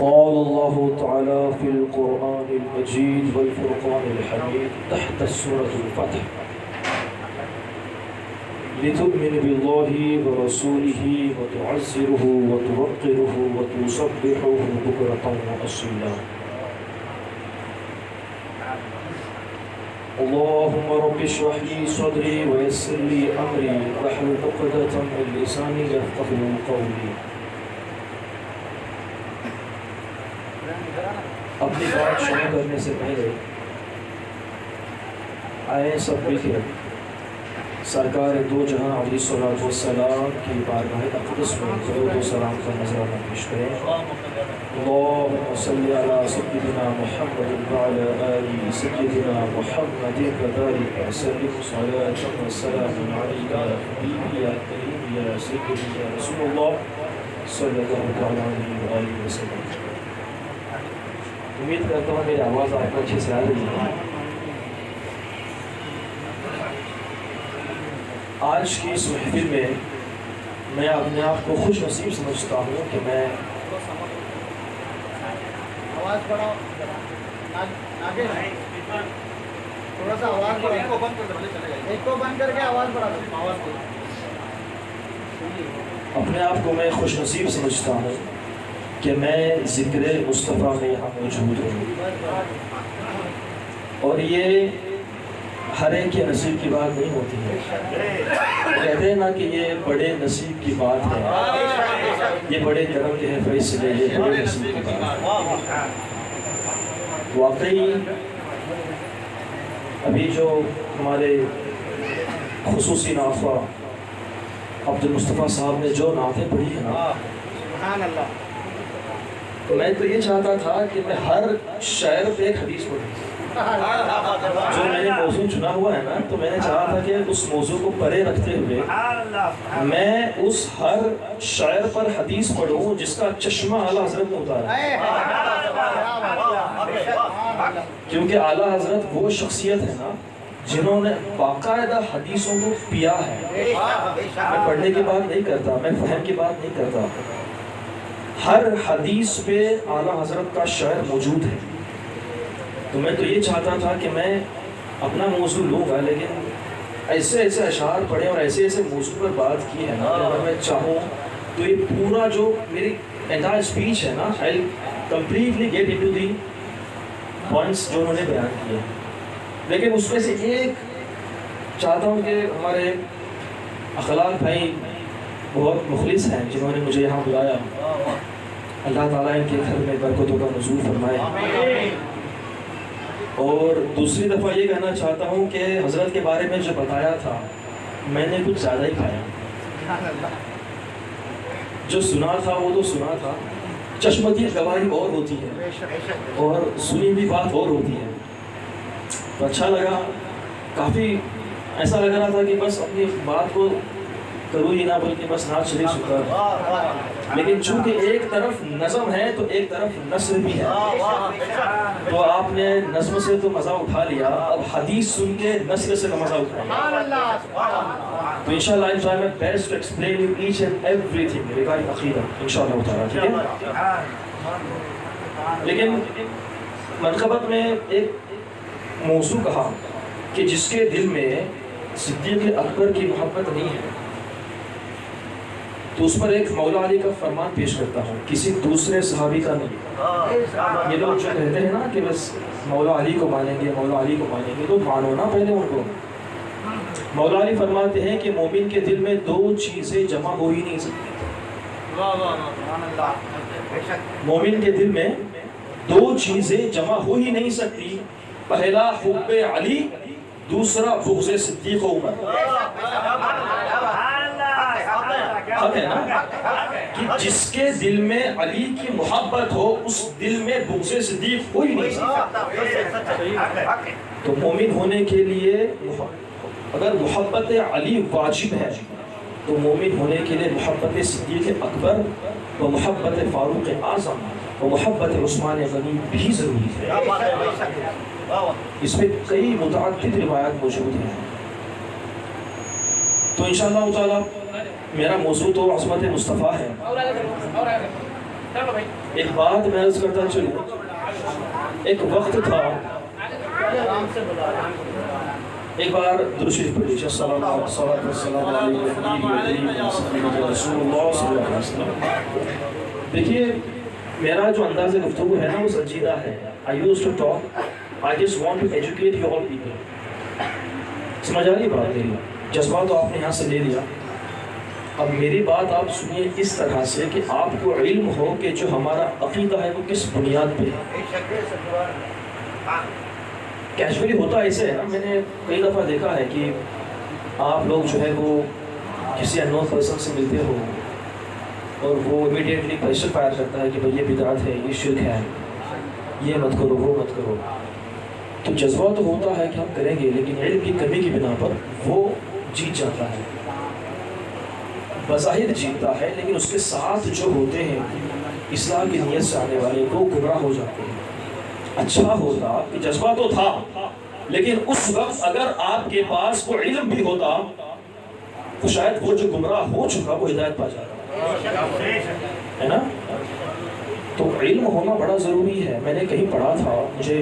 قال الله تعالى في القرآن المجيد والفرقان الحميد تحت سورة الفتح لتؤمن بالله ورسوله وتعزره وتوقره وتصبحه بكرة وأصيلا. اللهم رب اشرح لي صدري ويسر لي أمري واحلل عقدة من لساني يفقهوا قولي. اپنی بات شروع کرنے سے پہلے آئے سب مل کے سرکار دو جہاں علیہ الصلوۃ والسلام کی بارگاہ اقدس میں درود و سلام کا نذرانہ پیش کریں. اللهم صل على سيدنا محمد وعلى آل سيدنا محمد وبارك وسلم صلاة وسلام عليك يا حبيبي يا كريم يا سيدي يا رسول الله صلى الله عليه وآله وسلم. امید کرتا ہوں میری آواز آپ کو اچھے سے آ رہی ہے۔ آج کی اس محفل میں اپنے آپ کو خوش نصیب سمجھتا ہوں کہ میں آواز بڑھاؤ، آگے تھوڑا سا آواز بڑھاؤ، ایک کو بند کر کے آواز بڑھا دو، آواز کو اپنے آپ کو میں خوش نصیب سمجھتا ہوں کہ میں ذکر مصطفیٰ میں یہاں موجود ہوں، اور یہ ہر ایک کے نصیب کی بات نہیں ہوتی ہے۔ کہتے ہیں نا کہ یہ بڑے نصیب کی بات ہے، یہ بڑے کرم کے ہیں فیصلے، یہ بڑے نصیب کی بات ہے۔ واقعی ابھی جو ہمارے خصوصی نافع عبد المصطفیٰ صاحب نے جو نعتیں پڑھی ہیں نا، سبحان اللہ، تو میں تو یہ چاہتا تھا کہ میں ہر شعر پہ ایک حدیث پڑھوں۔ جو میں نے موضوع چنا ہوا ہے نا، تو میں نے چاہا تھا کہ اس موضوع کو پرے رکھتے ہوئے میں اس ہر شعر پر حدیث پڑھوں جس کا چشمہ اعلیٰ حضرت نے اتارا ہے، کیونکہ اعلیٰ حضرت وہ شخصیت ہے نا جنہوں نے باقاعدہ حدیثوں کو پیا ہے۔ میں پڑھنے کی بات نہیں کرتا، میں فہم کی بات نہیں کرتا، ہر حدیث پہ اعلیٰ حضرت کا شعر موجود ہے۔ تو میں تو یہ چاہتا تھا کہ میں اپنا موضوع لوں گا، لیکن ایسے ایسے اشعار پڑھے اور ایسے ایسے موضوع پر بات کی ہے نا کہ اگر میں چاہوں تو یہ پورا جو میری انٹائر اسپیچ ہے نا، I completely get into the points جو انہوں نے بیان کیے، لیکن اس میں سے ایک چاہتا ہوں کہ ہمارے اخلاق بھائی بہت مخلص ہیں جنہوں نے مجھے یہاں بلایا، اللہ تعالیٰ ان کے گھر میں برکتوں کا نزول فرمائے۔ اور دوسری دفعہ یہ کہنا چاہتا ہوں کہ حضرت کے بارے میں جو بتایا تھا میں نے کچھ زیادہ ہی کھایا، جو سنا تھا وہ تو سنا تھا، چشم کی گواہی اور ہوتی ہے اور سنی ہوئی بات اور ہوتی ہے۔ تو اچھا لگا، کافی ایسا لگ رہا تھا کہ بس اپنی بات کو کروں ہی نہ بلکہ بس ناچ چلی سکتا، لیکن چونکہ ایک طرف نظم ہے تو ایک طرف نثر بھی ہے، تو آپ نے نظم سے تو مزہ اٹھا لیا، اب حدیث سن کے نثر سے مزہ اٹھائیں۔ تو انشاءاللہ I'll try my best to explain you each and everything regarding عقیدہ انشاءاللہ تعالیٰ، ٹھیک ہے؟ لیکن منقبت میں ایک موضوع کہا کہ جس کے دل میں صدیق اکبر کی محبت نہیں ہے، تو اس پر ایک مولا علی کا فرمان پیش کرتا ہوں، کسی دوسرے صحابی کا نہیں۔ یہ لوگ جو کہتے ہیں نا کہ بس مولا علی کو مانیں گے، مولا علی کو مانیں گے، تو مانو نا پہلے ان کو۔ مولا علی فرماتے ہیں کہ مومن کے دل میں دو چیزیں جمع ہو ہی نہیں سکتی، مومن کے دل میں دو چیزیں جمع ہو ہی نہیں سکتی، پہلا حب علی، دوسرا بغض صدیق و عمر۔ حق ہے نا کہ جس کے دل میں علی کی محبت ہو اس دل میں بغض صدیق ہو ہی نہیں سکتا۔ تو مومن ہونے کے لیے اگر محبت علی واجب ہے تو مومن ہونے کے لیے محبت صدیق اکبر و محبت فاروق اعظم و محبت عثمان غنی بھی ضروری ہے۔ اس میں کئی متعدد روایات موجود ہیں۔ تو انشاءاللہ تعالیٰ میرا موضوع تو عظمت مصطفیٰ ہے۔ ایک بات میں عرض کرتا چلوں، ایک وقت تھا، ایک بار درود شریف پڑھیے، السلام علیکم رسول اللہ صلی اللہ علیہ وسلم۔ دیکھیے میرا جو انداز گفتگو ہے نا وہ سنجیدہ ہے۔ I used to talk, I just want to educate you all people۔ سمجھ آ رہی بات میری؟ جذبہ تو آپ نے یہاں سے لے لیا، اب میری بات آپ سنیے اس طرح سے کہ آپ کو علم ہو کہ جو ہمارا عقیدہ ہے وہ کس بنیاد پہ ہے۔ کیجولی ہوتا ایسے ہے نا، میں نے کئی دفعہ دیکھا ہے کہ آپ لوگ جو ہے وہ کسی انون پرسن سے ملتے ہو اور وہ امیڈیٹلی پریشر فائر کرتا ہے کہ بھئی یہ بدعت ہے، یہ شرک ہے، یہ مت کرو، وہ مت کرو۔ تو جذبہ تو ہوتا ہے کہ ہم کریں گے، لیکن علم کی کمی کی بنا پر وہ جیت جاتا ہے، بظاہر جیتتا ہے، لیکن اس کے ساتھ جو ہوتے ہیں اصلاح کی نیت سے آنے والے وہ گمراہ ہو جاتے ہیں۔ اچھا ہوتا کہ جذبہ تو تھا، لیکن اس وقت اگر آپ کے پاس وہ علم بھی ہوتا تو شاید وہ جو گمراہ ہو چکا وہ ہدایت پا جاتا ہے نا۔ تو علم ہونا بڑا ضروری ہے۔ میں نے کہیں پڑھا تھا، مجھے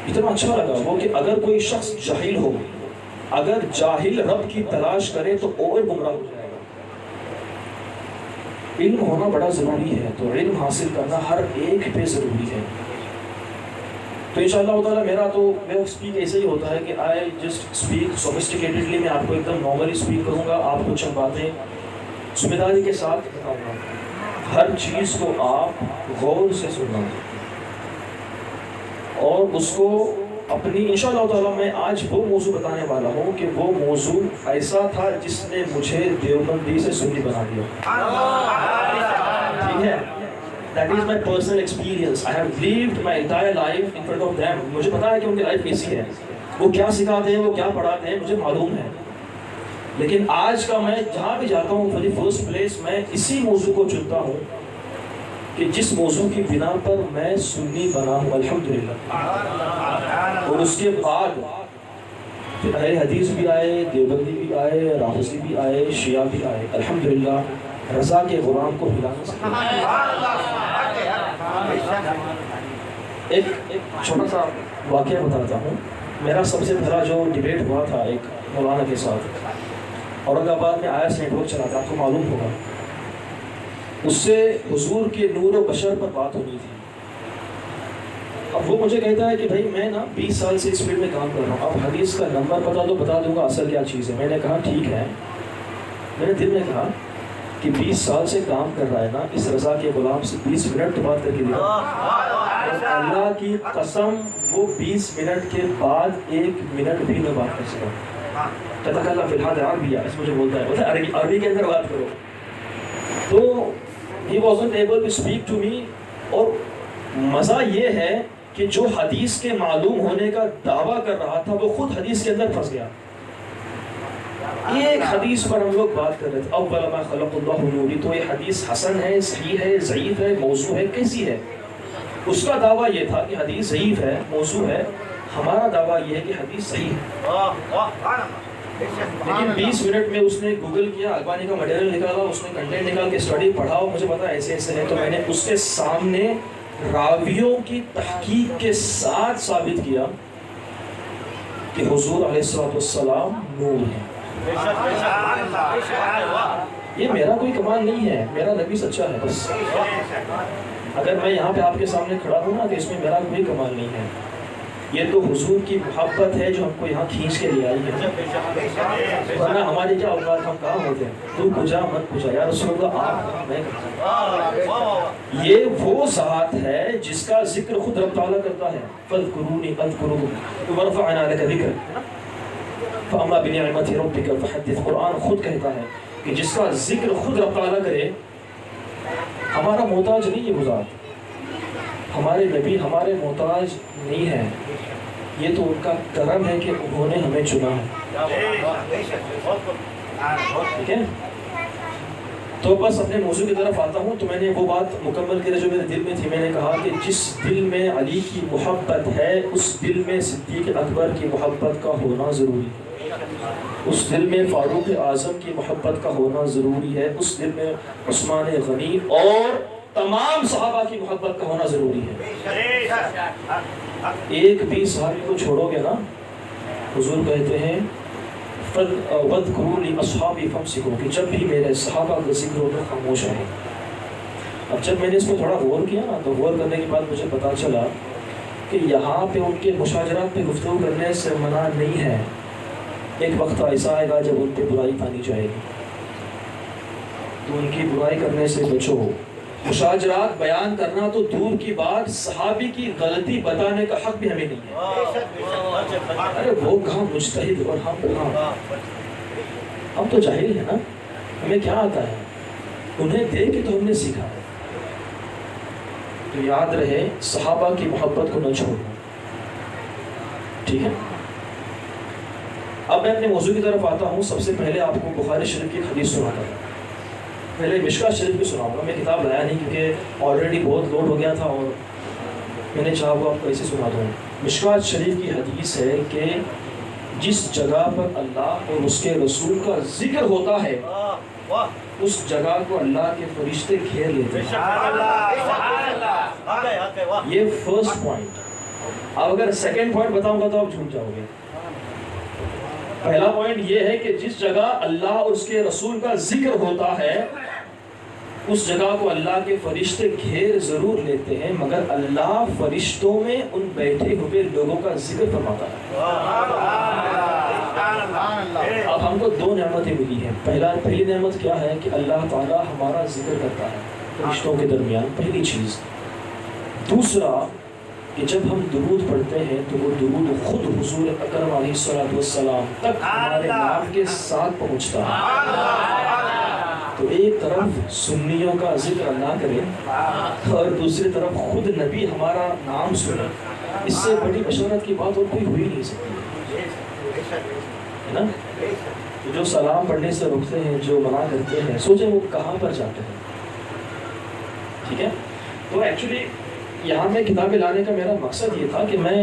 اتنا اچھا لگا وہ کہ اگر کوئی شخص جاہل ہو، اگر جاہل رب کی تلاش کرے تو اور گمراہ ہو جائے گا۔ علم ہونا بڑا ضروری ہے، تو علم حاصل کرنا ہر ایک پہ ضروری ہے۔ تو انشاءاللہ تعالیٰ میرا اسپیک ایسے ہی ہوتا ہے کہ آئی جسٹ اسپیک سوفسٹیکیٹڈلی، میں آپ کو ایک دم نارملی اسپیک کروں گا، آپ کو چند باتیں ذمہ داری کے ساتھ بتاؤں گا، ہر چیز کو آپ غور سے سننا اور اس کو اپنی انشاءاللہ تعالیٰ میں آج وہ موضوع بتانے والا ہوں کہ وہ موضوع ایسا تھا جس نے مجھے دیوبندی سے سنی بنا دیا۔ ٹھیک ہے، that is my personal experience. I have lived my entire life in front of them. مجھے پتا ہے کہ ان کی لائف کیسی ہے، وہ کیا سکھاتے ہیں، وہ کیا پڑھاتے ہیں، مجھے معلوم ہے۔ لیکن آج کا میں جہاں بھی جاتا ہوں، for the first place میں اسی موضوع کو چنتا ہوں کہ جس موضوع کی بنا پر میں سنی بنا ہوں الحمدللہ۔ اور اس کے بعد پھر اہل حدیث بھی آئے، دیوبندی بھی آئے، رافضی بھی آئے، شیعہ بھی آئے، الحمدللہ رضا کے غلام کو ہلانا سکتا۔ ایک چھوٹا سا واقعہ بتاتا ہوں۔ میرا سب سے پہلا جو ڈیبیٹ ہوا تھا ایک مولانا کے ساتھ، اورنگ آباد میں آیس نیٹ ورک چلا تھا، آپ کو معلوم ہوگا۔ اس سے حضور کے نور و بشر پر بات ہونی تھی۔ اب وہ مجھے کہتا ہے کہ بھائی میں نا 20 سال سے اس فیلڈ میں کام کر رہا ہوں، اب حدیث کا نمبر بتا دو، بتا دوں گا اصل کیا چیز ہے۔ میں نے کہا ٹھیک ہے۔ میں نے دل میں کہا کہ 20 سال سے کام کر رہا ہے نا، اس رضا کے غلام سے 20 منٹ بات کر کے دیا، اللہ کی قسم وہ 20 منٹ کے بعد 1 منٹ بھی نہ بات کر سکا۔ کہتا کہ اللہ فی الحال عربی اس مجھے بولتا ہے عربی کے اندر بات کرو۔ تو he wasn't able to speak to me۔ اور مزہ یہ ہے کہ جو حدیث کے معلوم ہونے کا دعویٰ کر رہا تھا وہ خود حدیث کے اندر پھنس گیا۔ ایک حدیث پر ہم لوگ بات کر رہے تھے، اول ما خلق اللہ نوری، تو یہ حدیث حسن ہے، صحیح ہے، ضعیف ہے، موضوع ہے، کیسی ہے؟ اس کا دعویٰ یہ تھا کہ حدیث ضعیف ہے، موضوع ہے۔ ہمارا دعویٰ یہ ہے کہ حدیث صحیح ہے۔ لیکن 20 منٹ میں اس نے گوگل کیا، البانی کا مٹیریل نکالا، اس نے کنٹینٹ نکال کے اسٹڈی پڑھا، مجھے پتا ایسے ایسے ہے۔ تو میں نے اس کے سامنے راویوں کی تحقیق کے ساتھ ثابت کیا کہ حضور علیہ السلام نور ہے۔ یہ میرا کوئی کمال نہیں ہے، میرا نبی سچا ہے بس۔ اگر میں یہاں پہ آپ کے سامنے کھڑا ہوں نا تو اس میں میرا کوئی کمال نہیں ہے، یہ تو حضور کی محبت ہے جو ہم کو یہاں کھینچ کے لے آئی ہے، ورنہ ہماری کیا اوقات، ہم کہاں ہوتے ہیں؟ تو پوچھا مت پوچھا، یا رسول اللہ آپ میں کرتا۔ یہ وہ ذات ہے جس کا ذکر خود رب تعالیٰ کرتا ہے، فَاذْكُرُونِي أَذْكُرُكُمْ وَرَفَعْنَا لَكَ ذِكْرَكَ فَأَمَّا بِنِعْمَةِ رَبِّكَ فَحَدِّثْ۔ قرآن خود کہتا ہے کہ جس کا ذکر خود رب تعالیٰ کرے، ہمارا محتاج نہیں ہے وہ ذات، ہمارے نبی ہمارے محتاج نہیں ہے، یہ تو ان کا کرم ہے کہ انہوں نے ہمیں چنا ہے۔ ٹھیک ہے، تو بس اپنے موضوع کی طرف آتا ہوں۔ تو میں نے وہ بات مکمل کی جو میرے دل میں تھی، میں نے کہا کہ جس دل میں علی کی محبت ہے اس دل میں صدیق اکبر کی محبت کا ہونا ضروری ہے، اس دل میں فاروق اعظم کی محبت کا ہونا ضروری ہے، اس دل میں عثمان غنی اور تمام صحابہ کی محبت کا ہونا ضروری ہے۔ ایک بھی صحابی کو چھوڑو گے نا، حضور کہتے ہیں وَاذْكُرُوا لِأَصْحَابِي فَامْسِكُوا، کہ جب بھی میرے صحابہ کا ذکر ہو تو خاموش رہیں۔ اب جب میں نے اس پہ تھوڑا غور کیا نا، تو غور کرنے کے بعد مجھے پتا چلا کہ یہاں پہ ان کے مشاجرات پہ گفتگو کرنے سے منع نہیں ہے، ایک وقت ایسا آئے گا جب ان پہ برائی پانی جائے گی، تو ان کی برائی کرنے سے بچو۔ مشاجرات بیان کرنا تو دور کی بات، صحابی کی غلطی بتانے کا حق بھی ہمیں نہیں ہے۔ ارے وہ کہاں مجتہد اور ہم کہاں، ہم تو جاہل ہیں نا، ہمیں کیا آتا ہے، انہیں دیکھ کے تو ہم نے سیکھا ہے۔ تو یاد رہے صحابہ کی محبت کو نہ چھوڑنا، ٹھیک ہے۔ اب میں اپنے موضوع کی طرف آتا ہوں۔ سب سے پہلے آپ کو بخاری شریف کی حدیث سناتا ہوں، پہلے مشکا شریف بھی سناؤں گا۔ میں کتاب لایا نہیں کیونکہ آلریڈی بہت لوڈ ہو گیا تھا اور میں نے چاہا وہ آپ کو ایسے سنا دوں. مشکوٰۃ شریف کی حدیث ہے کہ جس جگہ پر اللہ اور اس کے رسول کا ذکر ہوتا ہے اس جگہ کو اللہ کے فرشتے گھیر لیتے ہیں. یہ فرسٹ پوائنٹ. اب اگر سیکنڈ پوائنٹ بتاؤں گا تو آپ جھوم جاؤ گے. پہلا پوائنٹ یہ ہے کہ جس جگہ اللہ اور اس کے رسول کا ذکر ہوتا ہے اس جگہ کو اللہ کے فرشتے گھیر ضرور لیتے ہیں مگر اللہ فرشتوں میں ان بیٹھے ہوئے لوگوں کا ذکر فرماتا ہے. اب ہم کو دو نعمتیں ملی ہیں. پہلی نعمت کیا ہے کہ اللہ تعالیٰ ہمارا ذکر کرتا ہے فرشتوں کے درمیان، پہلی چیز. دوسرا کہ جب ہم درود پڑھتے ہیں تو وہ درود خود حضور اکرم علیہ الصلوۃ والسلام تک ہمارے نام کے ساتھ پہنچتا ہے. تو ایک طرف سنیوں کا ذکر اللہ کرے اور دوسری طرف خود نبی ہمارا نام سنے. اس سے بڑی بشارت کی بات اور کوئی ہوئی نہیں سکتی ہے نا. جو سلام پڑھنے سے روکتے ہیں، جو منع کرتے ہیں، سوچیں وہ کہاں پر جاتے ہیں. ٹھیک ہے. تو ایکچولی یہاں میں کتابیں لانے کا میرا مقصد یہ تھا کہ میں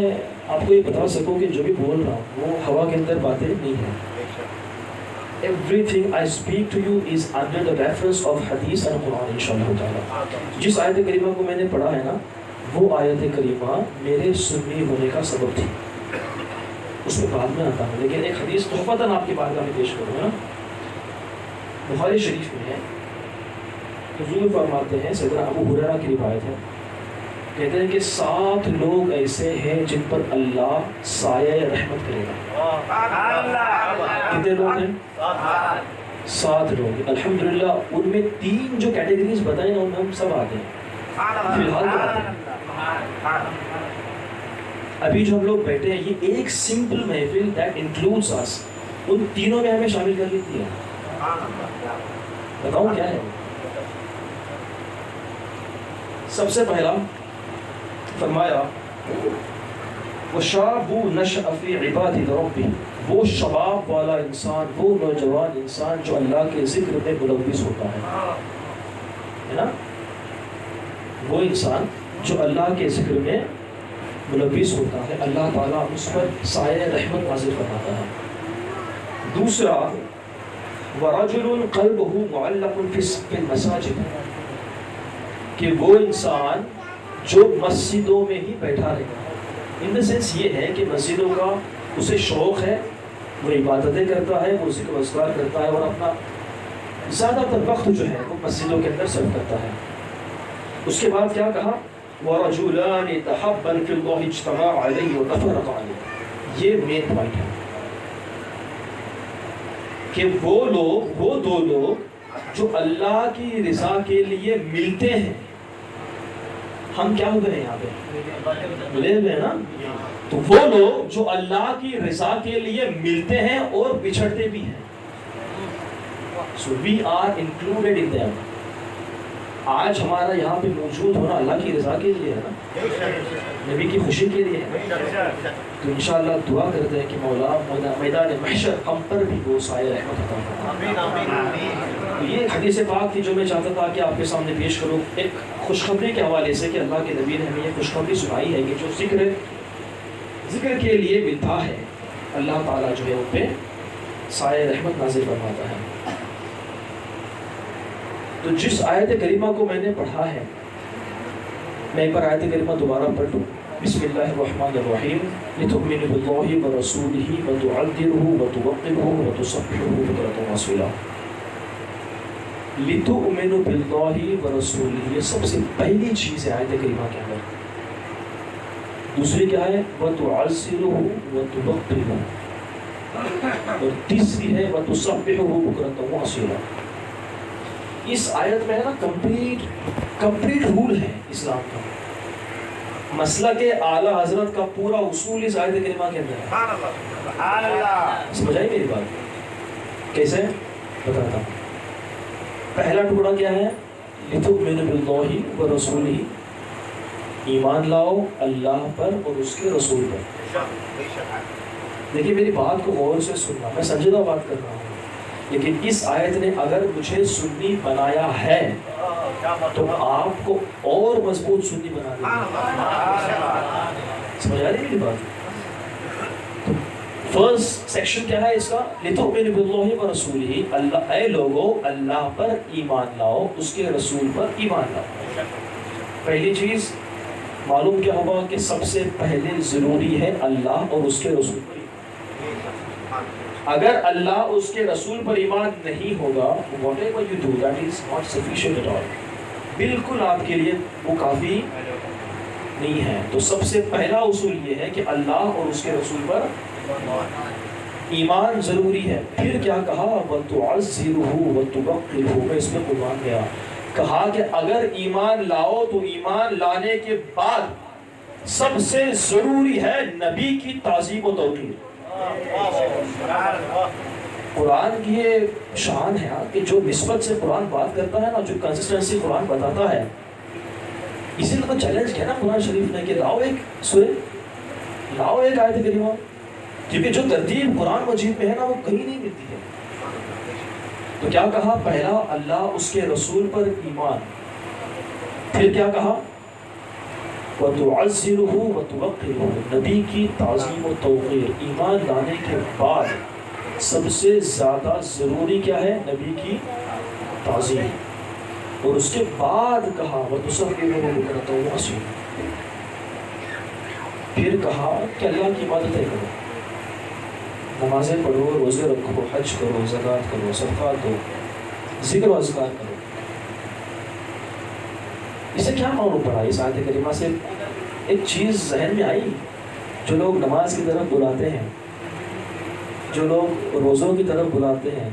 آپ کو یہ بتا سکوں کہ جو بھی بول رہا ہوں وہ ہوا کے اندر باتیں نہیں ہیں. Everything I speak to you is under the reference of Hadith and Quran انشاءاللہ تعالیٰ. جس آیت کریمہ کو میں نے پڑھا ہے نا وہ آیت کریمہ میرے سنی ہونے کا سبب تھی. اس میں بعد میں آتا ہوں، لیکن ایک حدیث تحفۃً آپ کی بارگاہ میں پیش کروں گا. بخاری شریف میں ہے، حضور فرماتے ہیں، سیدنا ابو ہریرہ کی روایت ہے، کہتے ہیں کہ 7 لوگ ایسے ہیں جن پر اللہ سایہ رحمت کرے گا. کتنے لوگ ہیں؟ 7 لوگ. الحمدللہ ان میں 3 جو کیٹیگریز بتائیں ان میں ہم سب آتے ہیں. فی الحال تو آتے ہیں. ابھی جو ہم لوگ بیٹھے ہیں یہ ایک سمپل محفل دیٹ انکلوڈس اس، ان تینوں میں ہمیں شامل کر لیتی ہے. بتاؤں کیا ہے؟ سب سے پہلا فرمایا وَشَابُ نَشَأَ فِي عِبَادِ رَبِّهِ، وہ شباب والا انسان، وہ نوجوان انسان جو اللہ کے ذکر میں ملوث ہوتا ہے نا. وہ انسان جو اللہ کے ذکر میں ملوث ہوتا ہے اللہ تعالیٰ اس پر سایہ رحمت نازل فرماتا ہے. دوسرا وَرَجُلٌ قَلْبُهُ مُعَلَّقٌ فِي الْمَسَاجِدِ، کہ وہ انسان جو مسجدوں میں ہی بیٹھا رہے. ان دا سینس یہ ہے کہ مسجدوں کا اسے شوق ہے، وہ عبادتیں کرتا ہے، وہ ذکر و اذکار کرتا ہے اور اپنا زیادہ تر وقت جو ہے وہ مسجدوں کے اندر صرف کرتا ہے. اس کے بعد کیا کہا؟ وَرَجُلَانِ تَحَبًّا فِي اللَّهِ اجْتَمَعَ عَلَيْهِ وَتَفَرَّقَ عَلَيْهِ. یہ مین پوائنٹ ہے کہ وہ دو لوگ جو اللہ کی رضا کے لیے ملتے ہیں. ہم کیا ہو گئے یہاں پہ؟ ملے ہوئے نا. تو وہ لوگ جو اللہ کی رضا کے لیے ملتے ہیں اور بچھڑتے بھی ہیں. So we are included in them. آج ہمارا یہاں پہ موجود ہونا اللہ کی رضا کے لیے ہے نا، نبی کی خوشی کے لیے ہے. تو انشاءاللہ دعا کرتے ہیں کہ مولا میدان محشر ہم پر بھی وہ سایہ رحمت عطا فرمائے. تو یہ حدیث پاک تھی جو میں چاہتا تھا کہ آپ کے سامنے پیش کروں، ایک خوشخبری کے حوالے سے کہ اللہ کے نبی نے ہمیں یہ خوشخبری سنائی ہے کہ جو ذکر کے لیے ملتا ہے اللہ تعالیٰ جو ہے ان پہ سایہ رحمت نازل فرماتا ہے. تو جس آیت کریمہ کو میں نے پڑھا ہے، میں ایک بار آیت کریمہ دوبارہ پڑھ لوں. بسم اللہ الرحمن الرحیم لتؤمنوا باللہ ورسولہ وتعذروہ وتوقروہ وتصبحوہ بکرۃ وأصیلا. لتؤمنوا باللہ ورسولہ، یہ سب سے پہلی چیز ہے آیت کریمہ کے اندر. دوسری کیا ہے؟ وتعذروہ وتوقروہ، اور تیسری ہے وتصبحوہ بکرۃ وأصیلا. اس آیت میں ہے نا کمپلیٹ رول ہے اسلام کا. مسئلہ کے اعلیٰ حضرت کا پورا اصول اس آیت کریمہ کے اندر ہے. سمجھ آئی میری بات؟ کیسے بتاتا ہوں. پہلا ٹکڑا کیا ہے؟ لتؤمنوا باللہ ورسولہ، ایمان لاؤ اللہ پر اور اس کے رسول پر. دیکھیے میری بات کو غور سے سننا، میں سنجیدہ بات کر رہا ہوں. لیکن اس آیت نے اگر مجھے سنی بنایا ہے تو آپ کو اور مضبوط سنی بنا دیا. سمجھ آ رہی میری بات؟ فرسٹ سیکشن کیا ہے اس کا؟ لِتُؤْمِنُوا بِاللَّهِ وَرَسُولِهِ. اللہ اے لوگو اللہ پر ایمان لاؤ، اس کے رسول پر ایمان لاؤ. پہلی چیز معلوم کیا ہوگا کہ سب سے پہلے ضروری ہے اللہ اور اس کے رسول پر ایمان. اگر اللہ اس کے رسول پر ایمان نہیں ہوگا whatever you do that is not sufficient at all. بالکل آپ کے لیے وہ کافی نہیں ہے. تو سب سے پہلا اصول یہ ہے کہ اللہ اور اس کے رسول پر ایمان ضروری ہے. پھر کیا کہا؟ وَتُعَزِّرُهُ وَتُبَقِّرُهُ. میں اس میں قربان گیا. کہا کہ اگر ایمان لاؤ تو ایمان لانے کے بعد سب سے ضروری ہے نبی کی تعظیم و توقیر. قرآن کی یہ شان ہے کہ جو نسبت سے قرآن بات کرتا ہے نا، جو کنسسٹنسی قرآن بتاتا ہے، اسی لیے تو چیلنج کیا نا قرآن شریف نے کہ لاؤ ایک سورہ، لاؤ ایک آیت کریمہ، کیونکہ جو ترتیب قرآن مجید میں ہے نا وہ کہیں نہیں ملتی ہے. تو کیا کہا؟ پہلا اللہ اس کے رسول پر ایمان. پھر کیا کہا؟ وَتُعَزِّرُهُ وَتُوَقِّرُهُ. نبی کی تعظیم و توقیر. ایمان لانے کے بعد سب سے زیادہ ضروری کیا ہے؟ نبی کی تعظیم. اور اس کے بعد کہا وَتُسَبِّحُوهُ بُكْرَةً وَأَصِيلًا. پھر کہا کہ اللہ کی عبادتیں کرو، نمازیں پڑھو، روزے رکھو، حج کرو، زکوٰۃ کرو، صدقات دو، ذکر و اذکار کرو. اسے کیا معلوم پڑا؟ اس آیت کریمہ سے ایک چیز ذہن میں آئی. جو لوگ نماز کی طرف بلاتے ہیں، جو لوگ روزوں کی طرف بلاتے ہیں،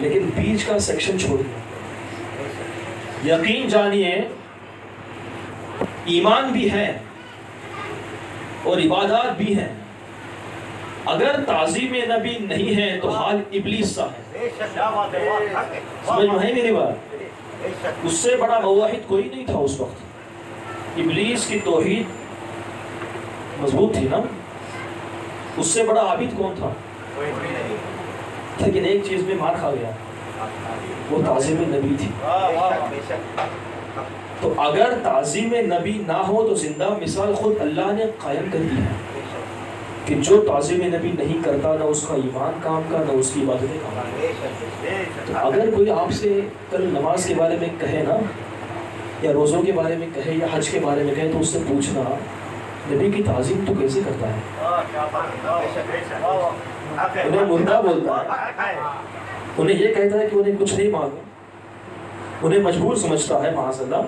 لیکن بیچ کا سیکشن چھوڑ دیا. یقین جانیے ایمان بھی ہے اور عبادات بھی ہیں. اگر تعظیم نبی نہیں ہے تو حال ابلیس سا ہے. سمجھ میں ہے میری بات؟ اس سے بڑا موحد کوئی نہیں تھا اس وقت. ابلیس کی توحید مضبوط تھی نا. اس سے بڑا عابد کون تھا؟ لیکن ایک چیز میں مار کھا گیا، وہ تعظیم نبی تھی. تو اگر تعظیم نبی نہ ہو تو زندہ مثال خود اللہ نے قائم کر دی ہے کہ جو تعظیم نبی نہیں کرتا نہ اس کا ایمان کام کا نہ اس کی عبادتیں کام کا. تو اگر کوئی آپ سے کل نماز کے بارے میں کہے نا، یا روزوں کے بارے میں کہے، یا حج کے بارے میں کہے، تو اس سے پوچھنا نبی کی تعظیم تو کیسے کرتا ہے؟ انہیں مردہ بولتا ہے، انہیں یہ کہتا ہے کہ انہیں کچھ نہیں مانگا، انہیں مجبور سمجھتا ہے معاذ اللہ.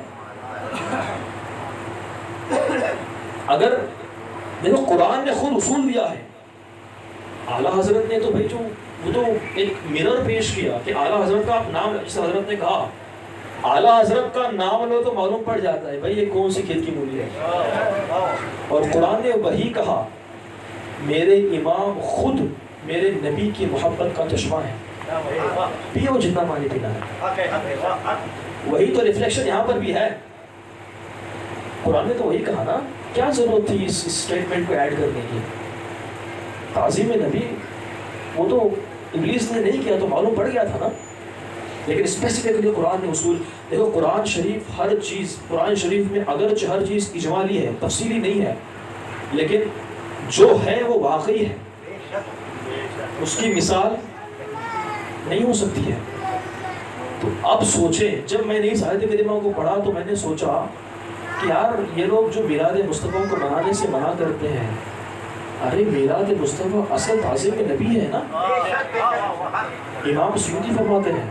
اگر دیکھو قرآن نے خود اصول دیا ہے. اعلیٰ حضرت نے تو بھائی جو وہ تو ایک مرر پیش کیا کہ اعلیٰ حضرت کا آپ نام، جس حضرت نے کہا اعلیٰ حضرت کا نام لو تو معلوم پڑ جاتا ہے بھائی یہ کون سی کھیت کی مولی ہے. اور قرآن نے وہی کہا میرے امام خود میرے نبی کی محبت کا چشمہ ہے، پیو جتنا پانی پینا ہے. وہی تو ریفلیکشن یہاں پر بھی ہے. قرآن نے تو وہی کہا نا. کیا ضرورت تھی اس اسٹیٹمنٹ کو ایڈ کرنے کی؟ تعظیم نبی وہ تو ابلیس نے نہیں کیا تو معلوم پڑ گیا تھا نا. لیکن اسپیسیفکلی قرآن نے اصول دیکھو. قرآن شریف ہر چیز، قرآن شریف میں اگرچہ ہر چیز اجمالی ہے، تفصیلی نہیں ہے، لیکن جو ہے وہ واقعی ہے، اس کی مثال نہیں ہو سکتی ہے. تو اب سوچیں، جب میں نے اس آیت کریمہ کو پڑھا تو میں نے سوچا کہ یار یہ لوگ جو میلاد مصطفیٰ کو منانے سے منع کرتے ہیں، ارے میلاد مصطفیٰ اصل تعظیم نبی ہے نا. امام سیوطی فرماتے ہیں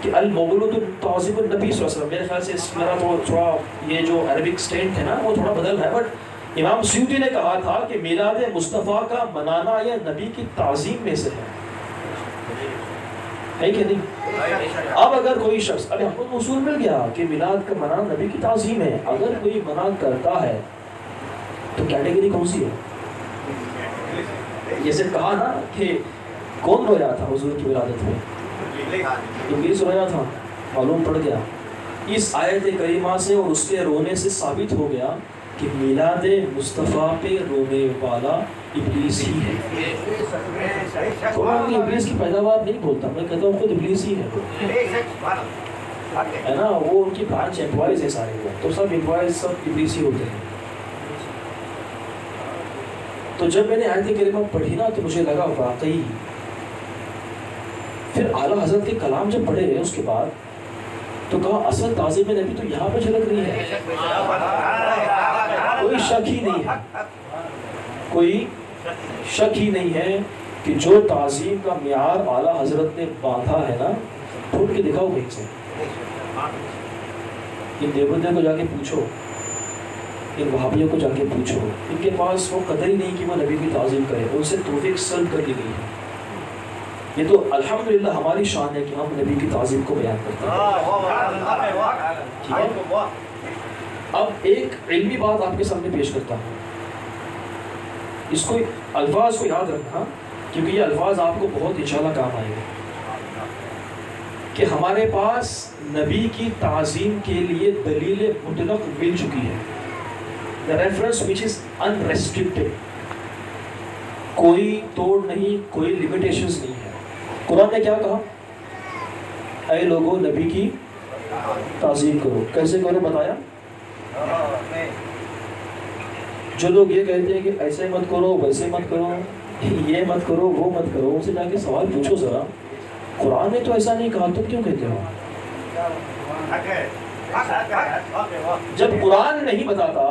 کہ المولود تعظیم النبی صلی اللہ علیہ وسلم. میرے خیال سے اس میرا تھوڑا یہ جو عربک سٹینٹ ہے نا وہ تھوڑا بدل ہے، بٹ امام سیوطی نے کہا تھا کہ میلاد مصطفیٰ کا منانا یا نبی کی تعظیم میں سے ہے کہ نہیں. اب اگر کوئی شخص، ابھی ہم کو اصول مل گیا کہ میلاد کا منانا نبی کی تعظیم ہے، اگر کوئی منع کرتا ہے تو کیٹیگری کون سی ہے؟ جیسے کہا نا کہ کون رویا تھا حضور کی ولادت میں؟ ابلیس رویا تھا. معلوم پڑ گیا اس آیت کریمہ سے اور اس کے رونے سے ثابت ہو گیا کہ میلاد مصطفیٰ پہ رونے والا ابلیس ہی ہے. قرآن میں ابلیس کی پیداوار نہیں بولتا، میں کہتا ہوں خود ابلیس ہی ہے نا. وہ ان کی برانچ امپلائیز ہیں سارے وہ، تو سب امپلائیز سب ابلیس ہی ہوتے ہیں. تو جب میں نے آیت کریمہ پڑھی نا تو مجھے لگا واقعی. پھر اعلیٰ حضرت کے کلام جب پڑھے اس کے بعد تو کہا اصل تعظیم نبی تو یہاں پہ جھلک رہی ہے. کوئی شک ہی نہیں ہے، کوئی شک ہی نہیں ہے کہ جو تعظیم کا معیار اعلیٰ حضرت نے باندھا ہے نا، ڈھونڈ کے دکھاؤ کہیں سے. ان دیوبندیوں کو جا کے پوچھو، ان وہابیوں کو جا کے پوچھو، ان کے پاس وہ قدر ہی نہیں کہ وہ نبی کی تعظیم کرے. ان سے توفیق سلب کر لی گئی ہے. یہ تو الحمدللہ ہماری شان ہے کہ ہم نبی کی تعظیم کو بیان کرتے ہیں. ٹھیک ہے، اب ایک علمی بات آپ کے سامنے پیش کرتا ہوں. اس کو الفاظ کو یاد رکھنا، کیونکہ یہ الفاظ آپ کو بہت انشاءاللہ کام آئیں گے. کہ ہمارے پاس نبی کی تعظیم کے لیے دلیل مطلق مل چکی ہے. The reference which is unrestricted. کوئی توڑ نہیں، کوئی لیمیٹیشنز نہیں ہے. قرآن نے کیا کہا؟ اے لوگوں نبی کی تعظیم کرو. کیسے کرو بتایا؟ جو لوگ یہ کہتے ہیں کہ ایسے مت کرو، ویسے مت کرو، یہ مت کرو، وہ مت کرو، ان سے جا کے سوال پوچھو ذرا، قرآن نے تو ایسا نہیں کہا، تم کیوں کہتے ہو؟ جب قرآن نہیں بتاتا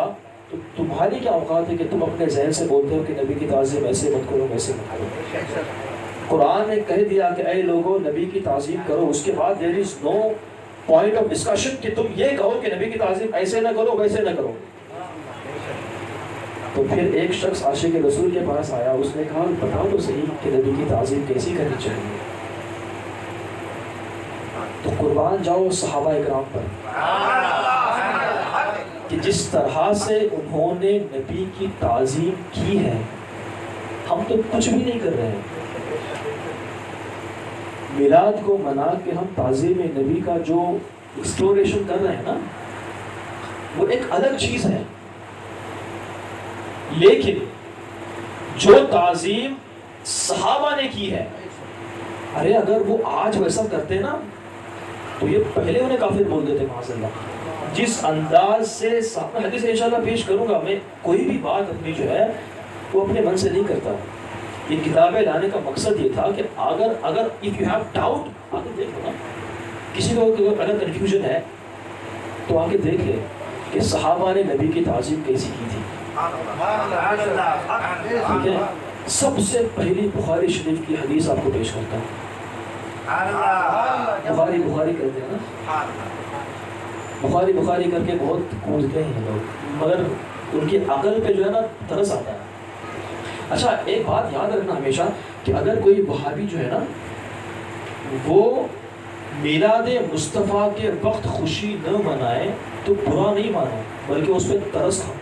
تو تمہاری کیا اوقات ہے کہ تم اپنے ذہن سے بولتے ہو کہ نبی کی تعظیم ایسے مت کرو، ویسے مت کرو. قرآن نے کہہ دیا کہ اے لوگوں نبی کی تعظیم کرو. اس کے بعد there is no point of discussion کہ تم یہ کہو کہ نبی کی تعظیم ایسے نہ کرو، ویسے نہ کرو. تو پھر ایک شخص عاشق رسول کے پاس آیا، اس نے کہا بتاؤ تو صحیح کہ نبی کی تعظیم کیسی کرنی چاہیے. تو قربان جاؤ صحابہ اکرام پر کہ جس طرح سے انہوں نے نبی کی تعظیم کی ہے، ہم تو کچھ بھی نہیں کر رہے ہیں. میلاد کو منا کے ہم تعظیم نبی کا جو ایکسپلوریشن کر رہے ہیں نا، وہ ایک الگ چیز ہے. لیکن جو تعظیم صحابہ نے کی ہے، ارے اگر وہ آج ویسا کرتے نا تو یہ پہلے انہیں کافر بول دیتے معاذ اللہ. جس انداز سے صحابہ، حدیث انشاءاللہ پیش کروں گا میں، کوئی بھی بات اپنی جو ہے وہ اپنے من سے نہیں کرتا. یہ کتابیں لانے کا مقصد یہ تھا کہ اگر if you have doubt آگے دیکھ لو نا، کسی کو اگر کنفیوژن ہے تو آگے دیکھ لے کہ صحابہ نے نبی کی تعظیم کیسی کی تھی. ٹھیک ہے، سب سے پہلی بخاری شریف کی حدیث آپ کو پیش کرتا ہوں. بخاری کرتے ہیں نا، بخاری کر کے بہت کودتے ہیں لوگ، مگر ان کی عقل پہ جو ہے نا ترس آتا ہے. اچھا ایک بات یاد رکھنا ہمیشہ کہ اگر کوئی وہابی جو ہے نا وہ میلاد مصطفیٰ کے وقت خوشی نہ منائے تو برا نہیں مانو، بلکہ اس پہ ترس کھاؤ.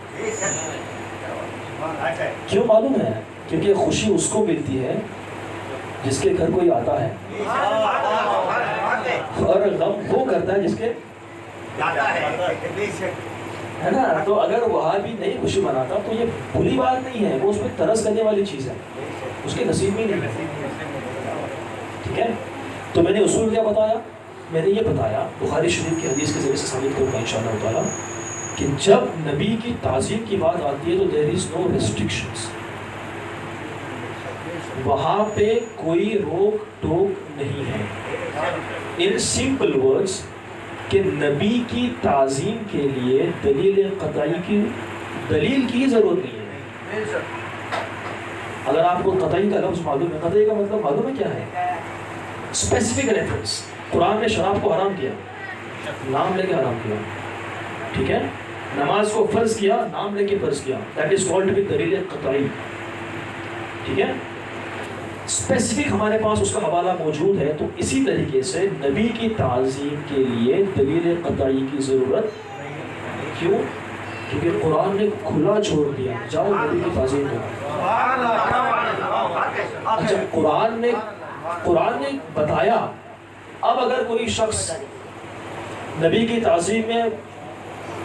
کیوں معلوم ہے؟ کیونکہ خوشی اس کو ملتی ہے جس کے گھر کوئی آتا ہے، اور غم وہ کرتا ہے جس کے ہے نا. تو اگر وہابی نہیں خوشی مناتا تو یہ بری بات نہیں ہے، وہ اس پہ ترس کرنے والی چیز ہے، اس کے نصیب میں نہیں ہے. ٹھیک ہے، تو میں نے اصول کیا بتایا؟ میں نے یہ بتایا بخاری شریف کی حدیث کے ذریعے سے ثابت کروں گا انشاءاللہ تعالیٰ کہ جب نبی کی تعظیم کی بات آتی ہے تو there is no restrictions. وہاں پہ کوئی روک ٹوک نہیں ہے. ان سمپل ورڈز کہ نبی کی تعظیم کے لیے دلیل قطعی کی ضرورت نہیں ہے. اگر آپ کو قطعی کا لفظ معلوم ہے، قطعی کا مطلب معلوم ہے کیا ہے؟ Specific reference. قرآن نے شراب کو حرام کیا، نام لے کے حرام کیا. ٹھیک ہے، نماز کو فرض کیا، نام لے کے فرض کیا. دیٹ از کالڈ ود دلیل قطعی. ٹھیک ہے، اسپیسیفک ہمارے پاس اس کا حوالہ موجود ہے. تو اسی طریقے سے نبی کی تعظیم کے لیے دلیل قطعی کی ضرورت. کیوں؟ کیونکہ قرآن نے کھلا چھوڑ دیا، جاؤ نبی کی تعظیم کرو. اچھا قرآن نے بتایا. اب اگر کوئی شخص نبی کی تعظیم میں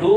2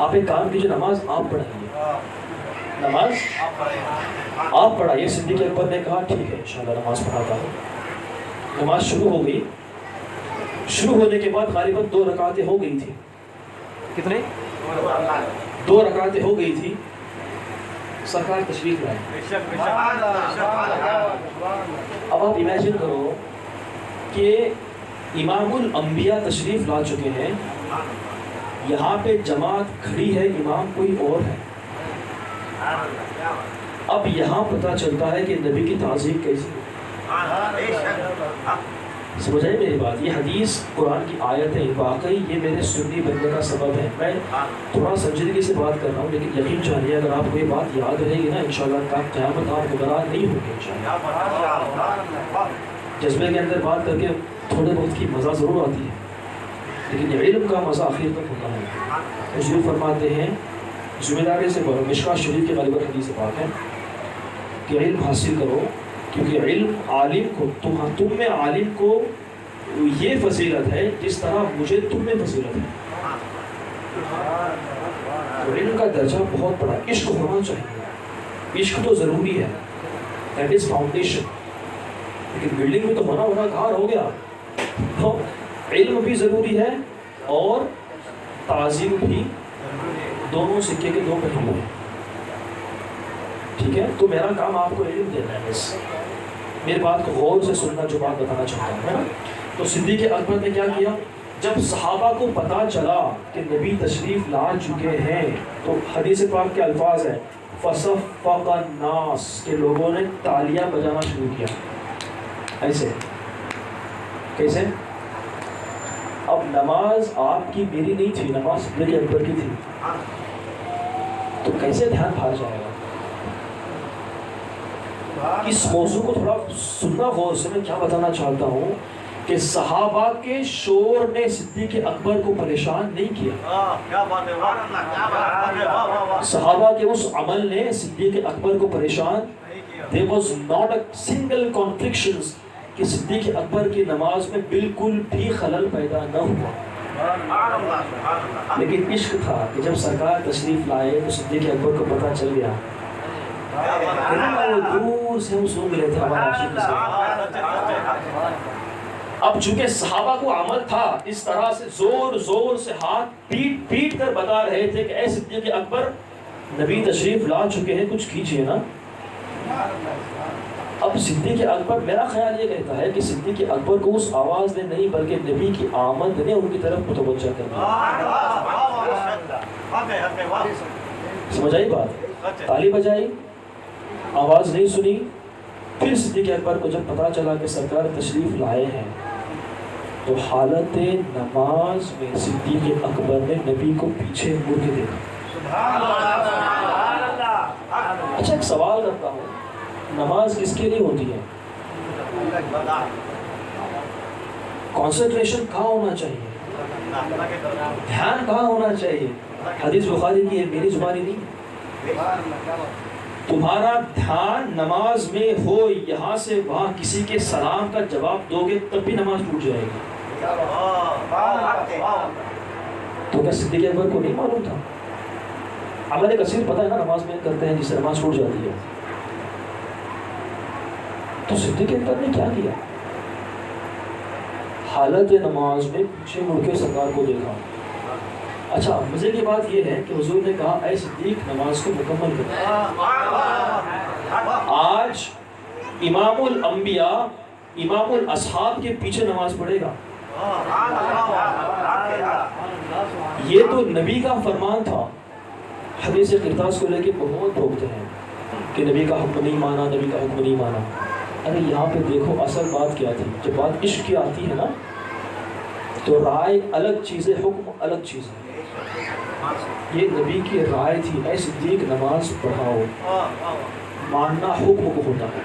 آپ ایک کام کیجیے، نماز آپ پڑھائیے، نماز آپ پڑھائیے۔ صدیق اکبر نے کہا ٹھیک ہے انشاءاللہ نماز پڑھاتا ہوں۔ نماز شروع ہو گئی، شروع ہونے کے بعد غالباً 2 رکعتیں ہو گئی تھی۔ کتنے؟ 2 رکعتیں ہو گئی تھی، سرکار تشریف لائے۔ اب آپ امیجن کرو کہ امام الانبیاء تشریف لا چکے ہیں، یہاں پہ جماعت کھڑی ہے، امام کوئی اور ہے۔ اب یہاں پتہ چلتا ہے کہ نبی کی تعظیم کیسی ہے۔ سمجھ آئی میری بات؟ یہ حدیث قرآن کی آیت ہے، واقعی یہ میرے سنی بننے کا سبب ہے۔ میں تھوڑا سنجیدگی سے بات کر رہا ہوں، لیکن یقین جانیے اگر آپ کو یہ بات یاد رہے گی نا انشاءاللہ قیامت آپ گمراہ نہیں ہوں گے انشاءاللہ۔ جذبے کے اندر بات کر کے تھوڑے بہت کی مزہ ضرور آتی ہے، لیکن علم کا مزہ آخر تک ہوتا ہے۔ حضور فرماتے ہیں، ذمہ داری سے بولو، مشکوٰۃ شریف کے غالباً حدیث پاک ہے کہ علم حاصل کرو، کیونکہ علم عالم کو تم میں عالم کو یہ فضیلت ہے جس طرح مجھے تم میں فضیلت ہے۔ تو علم کا درجہ بہت بڑا، عشق ہونا چاہیے، عشق تو ضروری ہے، دیٹ از فاؤنڈیشن، لیکن بلڈنگ میں تو ہونا گھر ہو گیا۔ تو علم بھی ضروری ہے اور تعظیم بھی، دونوں سکے کے 2 پہلو ہیں، ٹھیک ہے؟ تو میرا کام آپ کو علم دینا ہے، بس میری بات کو غور سے سننا جو بات بتانا چاہتا ہوں، ہے نا؟ تو صدیق اکبر نے کیا کیا؟ جب صحابہ کو پتہ چلا کہ نبی تشریف لا چکے ہیں تو حدیث پاک کے الفاظ ہیں فصفق الناس، کہ لوگوں نے تالیاں بجانا شروع کیا۔ ایسے کیسے؟ اب نماز آپ کی میری نہیں تھی، نماز صدیق اکبر کی تھی، تو کیسے دھیان بھاگ جائے گا؟ اس موضوع کو تھوڑا سننا غور سے، میں کیا بتانا چاہتا ہوں کہ صحابہ کے شور نے صدیق اکبر کو پریشان نہیں کیا، صحابہ کے اس عمل نے صدیق اکبر کو پریشان، there was not a single contradiction کہ صدیق اکبر کی نماز میں بالکل بھی خلل پیدا نہ ہوا۔ لیکن عشق تھا کہ جب سرکار تشریف لائے تو صدیق اکبر کو پتہ چل گیا، دور سے ہم سن رہے تھے ہمارا عاشق سے۔ اب چونکہ صحابہ کو عمل تھا، اس طرح سے زور زور سے ہاتھ پیٹ پیٹ کر بتا رہے تھے کہ اے صدیق اکبر، نبی تشریف لا چکے ہیں، کچھ کیجئے نا۔ اب صدیق اکبر، میرا خیال یہ کہتا ہے کہ صدیق اکبر کو اس آواز نے نہیں بلکہ نبی کی آمد نے ان کی طرف متوجہ کر دیا۔ سمجھ آئی بات؟ تالی بجائی، آواز نہیں سنی، پھر صدیق اکبر کو جب پتا چلا کہ سرکار تشریف لائے ہیں تو حالت نماز میں صدیق اکبر نے نبی کو پیچھے مڑ کے دیکھا۔ اچھا ایک سوال کرتا ہوں، نماز کس کے لیے ہوتی ہے؟ کنسنٹریشن کہاں ہونا چاہیے؟ دھیان کہاں ہونا چاہیے؟ حدیث بخاری کی ہے، میری زبانی نہیں۔ تمہارا دھیان نماز میں ہو، یہاں سے وہاں کسی کے سلام کا جواب دو گے تب بھی نماز ٹوٹ جائے گی۔ تو کیا صدیق اکبر کو نہیں معلوم تھا؟ عمل کثیر پتہ ہے نا نماز میں کرتے ہیں جس سے نماز ٹوٹ جاتی ہے۔ تو صدیق اکبر نے کیا کیا؟ حالت نماز میں پیچھے مڑ کے سرکار کو دیکھا۔ اچھا مزے کی بات یہ ہے کہ حضور نے کہا اے صدیق نماز کو مکمل کر۔ آج امام الانبیاء، امام الاصحاب کے پیچھے نماز پڑھے گا، یہ تو نبی کا فرمان تھا۔ حدیث قرطاس کو لے کے بہت ٹوکتے ہیں کہ نبی کا حکم نہیں مانا، نبی کا حکم نہیں مانا۔ ارے یہاں پہ دیکھو اصل بات کیا تھی۔ جب بات عشق کی آتی ہے نا تو رائے الگ چیز ہے، حکم الگ چیز ہے۔ یہ نبی کی رائے تھی، اے صدیق نماز پڑھاؤ، ماننا حکم کو ہوتا ہے۔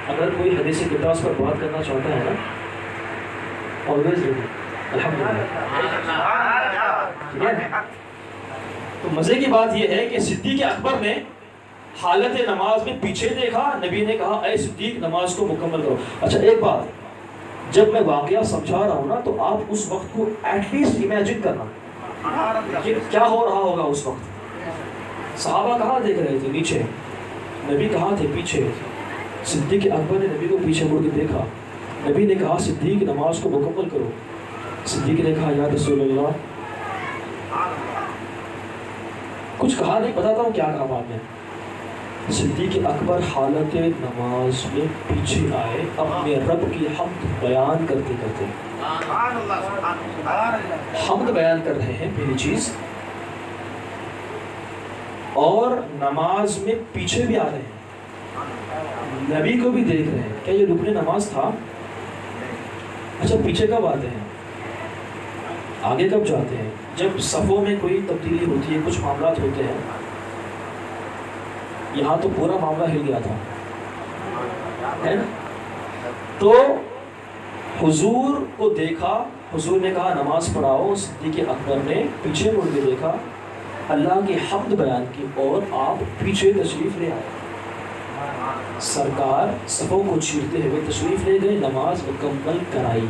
اگر کوئی حدیث قرطاس پر بات کرنا چاہتا ہے نا، always ready، الحمدللہ، ٹھیک ہے۔ تو مزے کی بات یہ ہے کہ صدیق اکبر نے حالت نماز میں پیچھے دیکھا، نبی نے کہا اے صدیق نماز کو مکمل کرو۔ اچھا ایک بات، جب میں واقعہ سمجھا رہا ہوں نا تو آپ اس وقت کو ایٹ لیسٹ امیجن کرنا، کہ کیا ہو رہا ہوگا اس وقت. صحابہ کہاں دیکھ رہے تھے؟ نیچے. نبی کہاں تھے؟ پیچھے. صدیق اکبر نے نبی کو پیچھے مڑ کے دیکھا. نبی نے کہا صدیق نماز کو مکمل کرو. صدیق نے کہا یا رسول اللہ. کچھ کہا نہیں، بتاتا ہوں کیا کہا بعد میں. صدیق اکبر حالت نماز میں پیچھے آئے اپنے رب کی حمد بیان کرتے کرتے. حمد بیان کر رہے ہیں پہلی چیز، اور نماز میں پیچھے بھی آ رہے ہیں، نبی کو بھی دیکھ رہے ہیں. کیا یہ رکن نماز تھا؟ اچھا پیچھے کب آتے ہیں؟ آگے کب جاتے ہیں؟ جب صفوں میں کوئی تبدیلی ہوتی ہے، کچھ معاملات ہوتے ہیں. یہاں تو پورا معاملہ ہل گیا تھا، ہے نا؟ تو حضور کو دیکھا، حضور نے کہا نماز پڑھاؤ. صدیق اکبر نے پیچھے مڑ کے دیکھا، اللہ کی حمد بیان کی، اور آپ پیچھے تشریف لے آئے. سرکار صفوں کو چیرتے ہوئے تشریف لے گئے، نماز مکمل کرائی.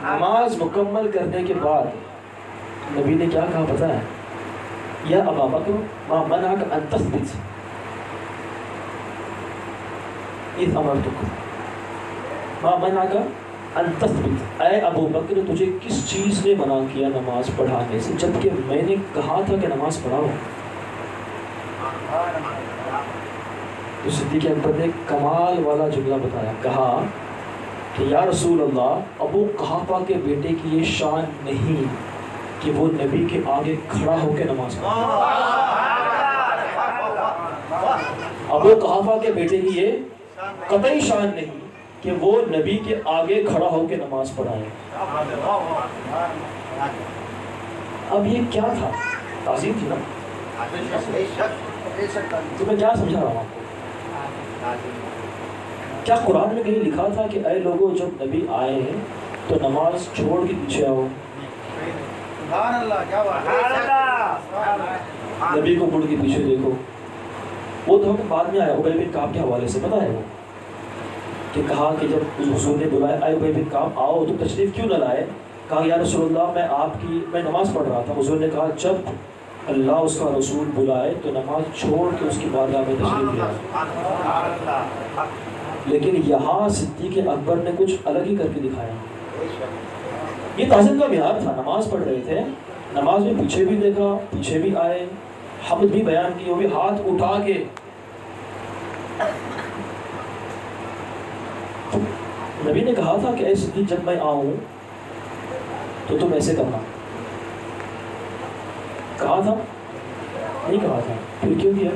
نماز مکمل کرنے کے بعد نبی نے کیا کہا پتہ ہے؟ یا ابا بکر ما منعک ان تثبت اذ امرتک. ما منعک ان تثبت، اے ابو بکر تجھے کس چیز نے منع کیا نماز پڑھانے سے جبکہ میں نے کہا تھا کہ نماز پڑھاؤ؟ تو صدیق اکبر نے کمال والا جملہ بتایا. کہا کہ یا رسول اللہ، ابو قحافہ کے بیٹے کی یہ شان نہیں کہ وہ نبی کے آگے کھڑا ہو کے نماز پڑھے. ابو قحافہ کے بیٹے کی یہ قطعی شان نہیں کہ وہ نبی کے آگے کھڑا ہو کے نماز پڑھائے. اب یہ کیا تھا؟ تعظیم تھی نا. تو میں کیا سمجھا رہا ہوں آپ کو؟ کیا قرآن میں کہیں لکھا تھا کہ اے لوگوں جب نبی آئے ہیں تو نماز چھوڑ کے پیچھے آؤ؟ نبی کو مڑ کے پیچھے دیکھو. وہ تو ہمیں بعد میں آیا ابی بن کعب کے حوالے سے، پتہ ہے وہ کہ کہا کہ جب حضور نے بلایا اے ابی بن کعب آؤ، تو تشریف کیوں نہ لائے؟ کہا یا رسول اللہ میں نماز پڑھ رہا تھا. حضور نے کہا جب اللہ اس کا رسول بلائے تو نماز چھوڑ کے اس کی بارگاہ میں تشریف لے آئے. لیکن یہاں صدیق اکبر نے کچھ الگ ہی کر کے دکھایا. یہ تعظیم کا معیار تھا. نماز پڑھ رہے تھے، نماز میں پیچھے بھی دیکھا، پیچھے بھی آئے، حمد بھی بیان کی، وہ بھی ہاتھ اٹھا کے. نبی نے کہا تھا کہ اے صدیق جب میں آؤں تو تم ایسے کرنا. کہا تھا؟ نہیں کہا تھا. پھر کیوں کیا؟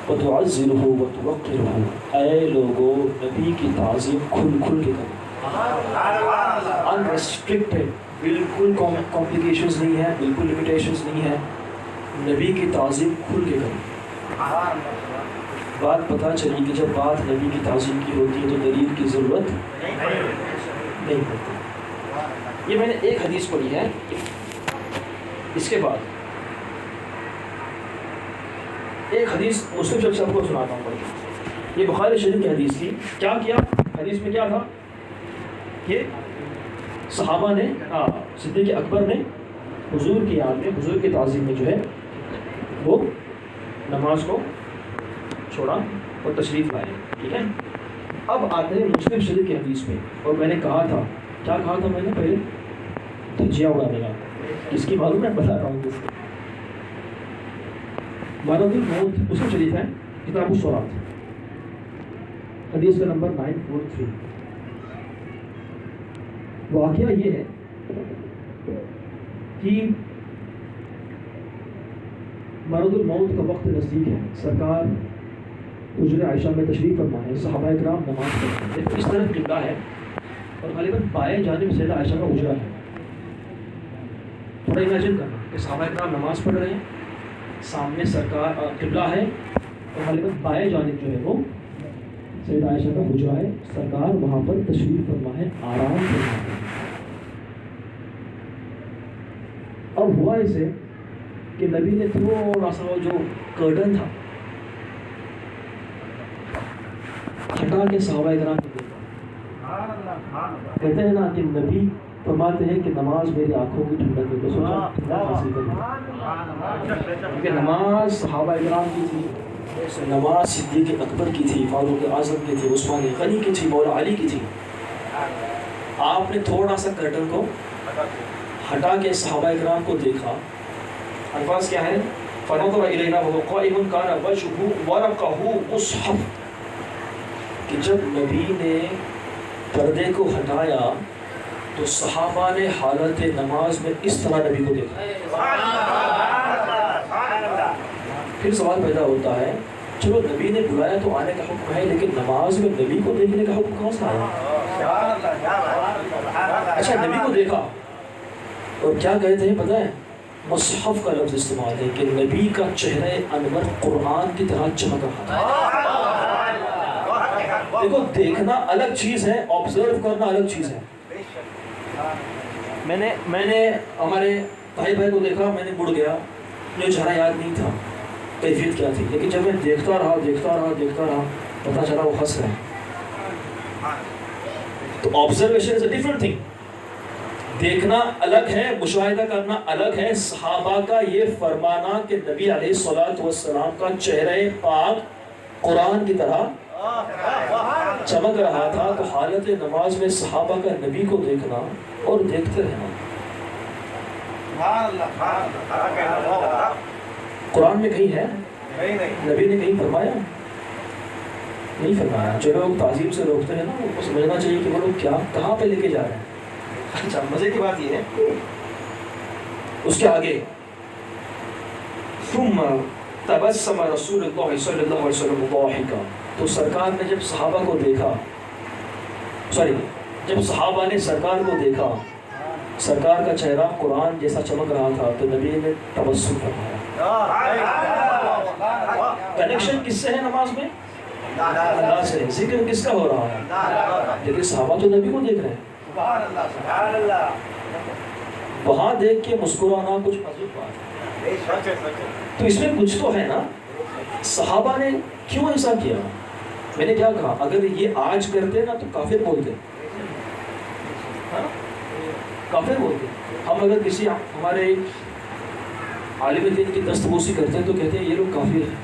وَتُعَزِّرُهُ وَتُوَقِّرُهُ. اے لوگوں نبی کی تعظیم کھل کھل کے کرو، انریسٹرکٹڈ، بالکل کمپلیکیشنز نہیں ہے، بالکل لیمیٹیشنز نہیں ہے. نبی کی تعظیم کھل کے کرو. بات پتہ چلی کہ جب بات نبی کی تعظیم کی ہوتی ہے تو دلیل کی ضرورت نہیں پڑتی. یہ میں نے ایک حدیث پڑھی ہے. اس کے بعد ایک حدیث مسلم شریف سے آپ کو سناتا ہوں. پڑھی یہ بخاری شریف کی حدیث تھی. کیا کیا حدیث میں؟ کیا تھا کہ صحابہ نے صدیق اکبر نے حضور کی یاد میں، حضور کی تعظیم میں جو ہے وہ نماز کو چھوڑا اور تشریف لائے. ٹھیک ہے. اب آتے ہیں مسلم شریف کی حدیث میں. اور میں نے کہا تھا، کیا کہا تھا میں نے پہلے؟ دھجیا ہوا میرا. کس کی معلوم ہے؟ بتا رہا ہوں. کس کی؟ مرض الموت مسلم شریف ہے، کتاب الصلاۃ، حدیث کا نمبر 943. واقعہ یہ ہے کہ مرض الموت کا وقت نزدیک ہے. سرکار حجرہ عائشہ میں تشریف فرما ہے. صحابہ کرام نماز پڑھتے ہیں. اس طرف قبلہ ہے اور غالباً بائیں جانب سیدہ عائشہ کا حجرہ ہے. تھوڑا امیجن کرنا کہ صحابہ کرام نماز پڑھ رہے ہیں، سامنے سرکار قبلہ ہے اور غالباً بائیں جانب جو ہے وہ سیدہ عائشہ کا حجرہ ہے. سرکار وہاں پر تشریف فرما ہے، آرام فرما ہے. اب ہوا اسے کہ نبی نے تھوڑا سا جو کرٹن تھا ہٹا کے صحابہ کرام کو دیکھا. کہتے ہیں نا کہ نبی فرماتے ہیں کہ نماز میری آنکھوں کی ٹھنڈک ہے. تو سوچا ٹھنڈک حاصل کریں، کیونکہ نماز صحابہ اکرام کی تھی، نماز صدیق اکبر کی تھی، فاروق اعظم کی تھی، عثمان غنی کی تھی، مولا علی کی تھی. آپ نے تھوڑا سا کرٹن کو ہٹا کے صحابہ اکرام کو دیکھا. الفاظ کیا ہے؟ فنظر الینا وهو قائم كان وجهه ورقه مصحف، کہ جب نبی نے پردے کو ہٹایا تو صحابہ نے حالت نماز میں اس طرح نبی کو دیکھا. پھر سوال پیدا ہوتا ہے، چلو نبی نے بلایا تو آنے کا حکم ہے، لیکن نماز میں نبی کو دیکھنے کا حکم کہاں سے آیا؟ اچھا نبی کو دیکھا اور کیا کہتے ہیں پتہ ہے؟ مصحف کا لفظ استعمال ہے کہ نبی کا چہرہ انور قرآن کی طرح چمک رہا تھا. دیکھو دیکھنا الگ چیز ہے، آبزرو کرنا الگ چیز ہے. میں نے ہمارے بھائی کو دیکھا، میں نے مڑ گیا، مجھے چہرہ یاد نہیں تھا کیفیت کیا تھی، لیکن جب میں دیکھتا رہا پتہ چلا وہ ہنس رہے ہیں. تو observation is a different thing. دیکھنا الگ ہے، مشاہدہ کرنا الگ ہے. صحابہ کا یہ فرمانا کہ نبی علیہ الصلوۃ والسلام کا چہرہ پاک قرآن کی طرح چمک رہا تھا، تو حالت نماز میں صحابہ کا نبی کو دیکھنا اور دیکھتے رہنا. قرآن میں کہیں ہے؟ نبی نے کہیں فرمایا؟ نہیں فرمایا. جو لوگ تعظیم سے روکتے ہیں نا، ان کو سمجھنا چاہیے کہ وہ لوگ کیا کہاں پہ لے کے جا رہے ہیں. اچھا مزے کی بات یہ ہے، اس کے آگے ثم تبسم رسول اللہ صلی اللہ علیہ وسلم ضاحکا، تو سرکار نے جب صحابہ کو دیکھا، جب صحابہ نے سرکار کو دیکھا، سرکار کا چہرہ قرآن جیسا چمک رہا تھا، تو نبی نے تبسم فرمایا. کنیکشن کس سے ہے نماز میں؟ اللہ سے. ذکر کس کا ہو رہا ہے؟ لیکن صحابہ تو نبی کو دیکھ رہے ہیں. وہاں دیکھ کے مسکرانا کچھ عجیب بات ہے. تو اس میں کچھ تو ہے نا. صحابہ نے کیوں ایسا کیا؟ میں نے کیا کہا، اگر یہ آج کرتے نا تو کافر بولتے، کافر بولتے. ہم اگر کسی ہمارے عالم دین کی دستبوسی کرتے ہیں تو کہتے ہیں یہ لوگ کافر ہیں،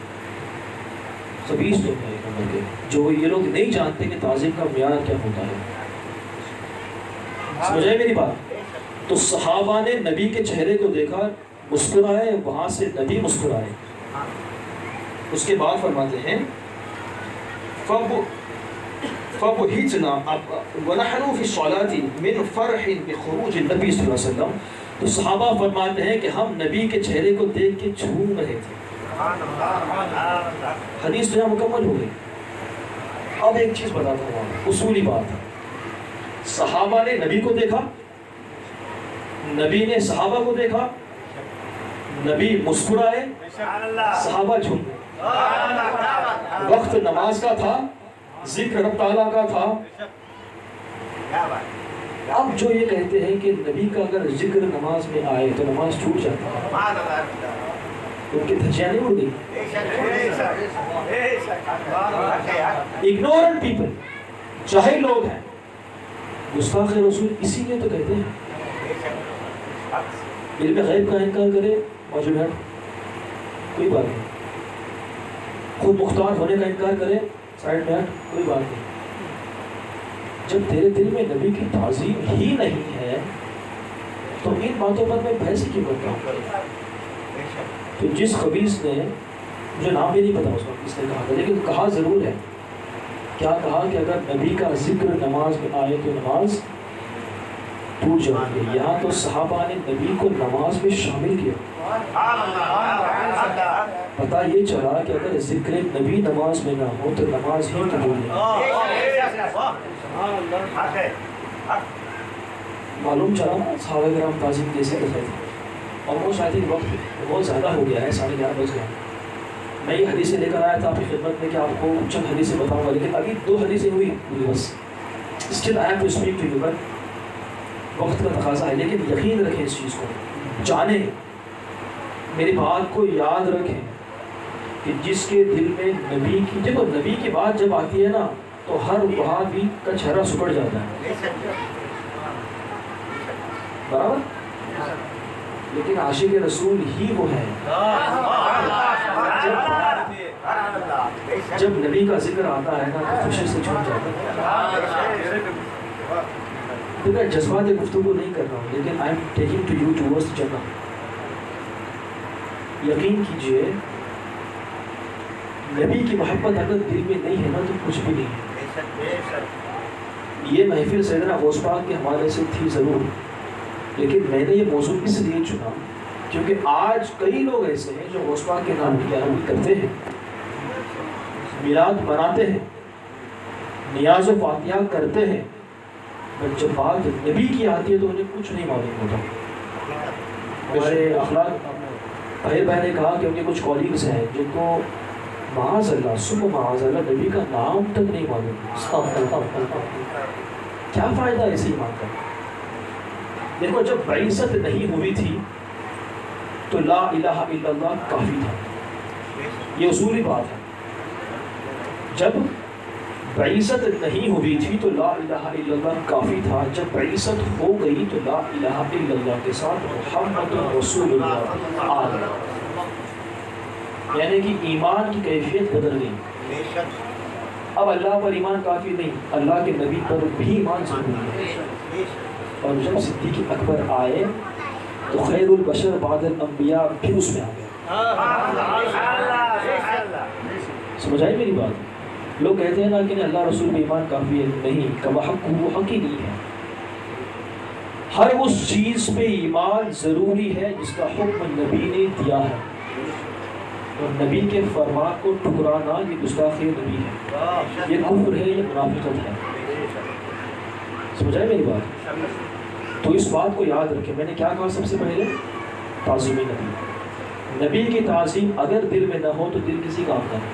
خبیث لوگ ہیں، جو یہ لوگ نہیں جانتے کہ تعظیم کا معیار کیا ہوتا ہے. سمجھ آئی میری بات؟ تو صحابہ نے نبی کے چہرے کو دیکھا، مسکرائے، وہاں سے نبی مسکرائے. اس کے بعد فرماتے ہیں فَبُهِتْنَا وَنَحْنُ فِي الصَّلَاةِ مِنْ فَرْحٍ بِخُرُوجِ النَّبِي صلی اللہ علیہ وسلم. تو صحابہ فرماتے ہیں کہ ہم نبی کے چہرے کو دیکھ کے جھوم رہے تھے. حدیث تو یہاں مکمل ہو گئی. اب ایک چیز بتاتا ہوں، اصولی بات ہے. صحابہ نے نبی کو دیکھا، نبی نے صحابہ کو دیکھا، نبی مسکرائے، صحابہ جھوم گئے. وقت نماز کا تھا، ذکر رب تعالیٰ کا تھا. اب جو یہ کہتے ہیں کہ نبی کا اگر ذکر نماز میں آئے تو نماز چھوٹ جاتی ہے، ان کی دھجیاں نہیں اڑ گئی. اگنورنٹ پیپل، جاہل لوگ ہیں، گستاخ رسول اسی لیے تو کہتے ہیں. علم غیب کا انکار کرے موجود ہے کوئی بات نہیں، خود مختار ہونے کا انکار کرے سائڈ میں ہٹ کوئی بات نہیں. جب تیرے دل میں نبی کی تعظیم ہی نہیں ہے تو ان باتوں پر میں بحث ہی کیوں کرتا ہوں. تو جس خبیث نے، مجھے نام بھی نہیں پتا اس وقت کس نے کہا تھا، لیکن کہا ضرور ہے. کیا کہا کہ اگر نبی کا ذکر نماز میں آئے تو نماز ٹوٹ جائے گی. یہاں تو صحابہ نے نبی کو نماز میں شامل کیا. پتہ یہ چلا کہ اگر ذکر نبی نماز میں نہ ہو تو نماز ہی قبول نہیں. معلوم چلا نا صحابہ کرام تعظیم کیسے کرتے تھے. اور وہ شاید وقت بہت زیادہ ہو گیا ہے، 11:30 بج گیا. میں یہ حدیثیں لے کر آیا تھا آپ کی خدمت میں کہ آپ کو چند حدیثیں بتاؤں گا، لیکن ابھی 2 حدیثیں ہوئی پوری بس. Still I have to speak to you, but وقت کا تقاضا ہے. لیکن یقین رکھیں اس چیز کو، جانیں، میری بات کو یاد رکھیں کہ جس کے دل میں نبی کی، دیکھو نبی کی بات جب آتی ہے نا تو ہر وہابی کا چہرہ سکڑ جاتا ہے. برابر. لیکن عاشق رسول ہی وہ ہے جب نبی کا ذکر آتا ہے نا تو خوشی سے جھوم جاتا ہے. دیکھیں جذبات گفتگو نہیں کر رہا ہوں لیکن I am taking to you towards Jinnah. یقین کیجئے نبی کی محبت اگر دل میں نہیں ہے نا تو کچھ بھی نہیں ہے. یہ محفل سیدنا غوث پاک کے حوالے سے تھی ضرور لیکن میں نے یہ موضوع اس لیے چنا کیونکہ آج کئی لوگ ایسے ہیں جو غوث پاک کے نام کی پیروی کرتے ہیں, میلاد مناتے ہیں, نیاز و فاتحہ کرتے ہیں, پر جب بات نبی کی آتی ہے تو انہیں کچھ نہیں معلوم ہوتا. ہمارے اخلاق بھائی نے کہا کہ ان کے کچھ کولیگز ہیں جن کو معاذ اللہ صبح معاذ اللہ نبی کا نام تک نہیں معلوم. کیا فائدہ ایسے ایمان کا؟ دیکھو جب بعثت نہیں ہوئی تھی تو لا الہ الا اللہ کافی تھا. یہ اصولی بات ہے. جب بعثت نہیں ہوئی تھی تو لا الہ الا اللہ کافی تھا. جب بعثت ہو گئی تو لا الہ الا اللہ کے ساتھ محمد رسول اللہ آ گیا. یعنی کہ ایمان کی کیفیت بدل گئی. اب اللہ پر ایمان کافی نہیں, اللہ کے نبی پر بھی ایمان ضروری ہے. اور جب صدیق اکبر آئے تو خیر البشر بعد الانبیاء بھی اس میں آ گئے. سمجھ آئی میری بات؟ لوگ کہتے ہیں نا کہ اللہ رسول پہ ایمان کافی ہے. نہیں, کما حق وہ حق ہی نہیں ہے. ہر اس چیز پہ ایمان ضروری ہے جس کا حکم نبی نے دیا ہے, اور نبی کے فرمان کو ٹھکرانا یہ گستاخی نبی ہے, یہ کفر ہے, یہ منافقت ہے. سمجھ آئے میری بات؟ تو اس بات کو یاد رکھیں. میں نے کیا کہا سب سے پہلے؟ تعظیم نبی. نبی کی تعظیم اگر دل میں نہ ہو تو دل کسی کام کا نہیں.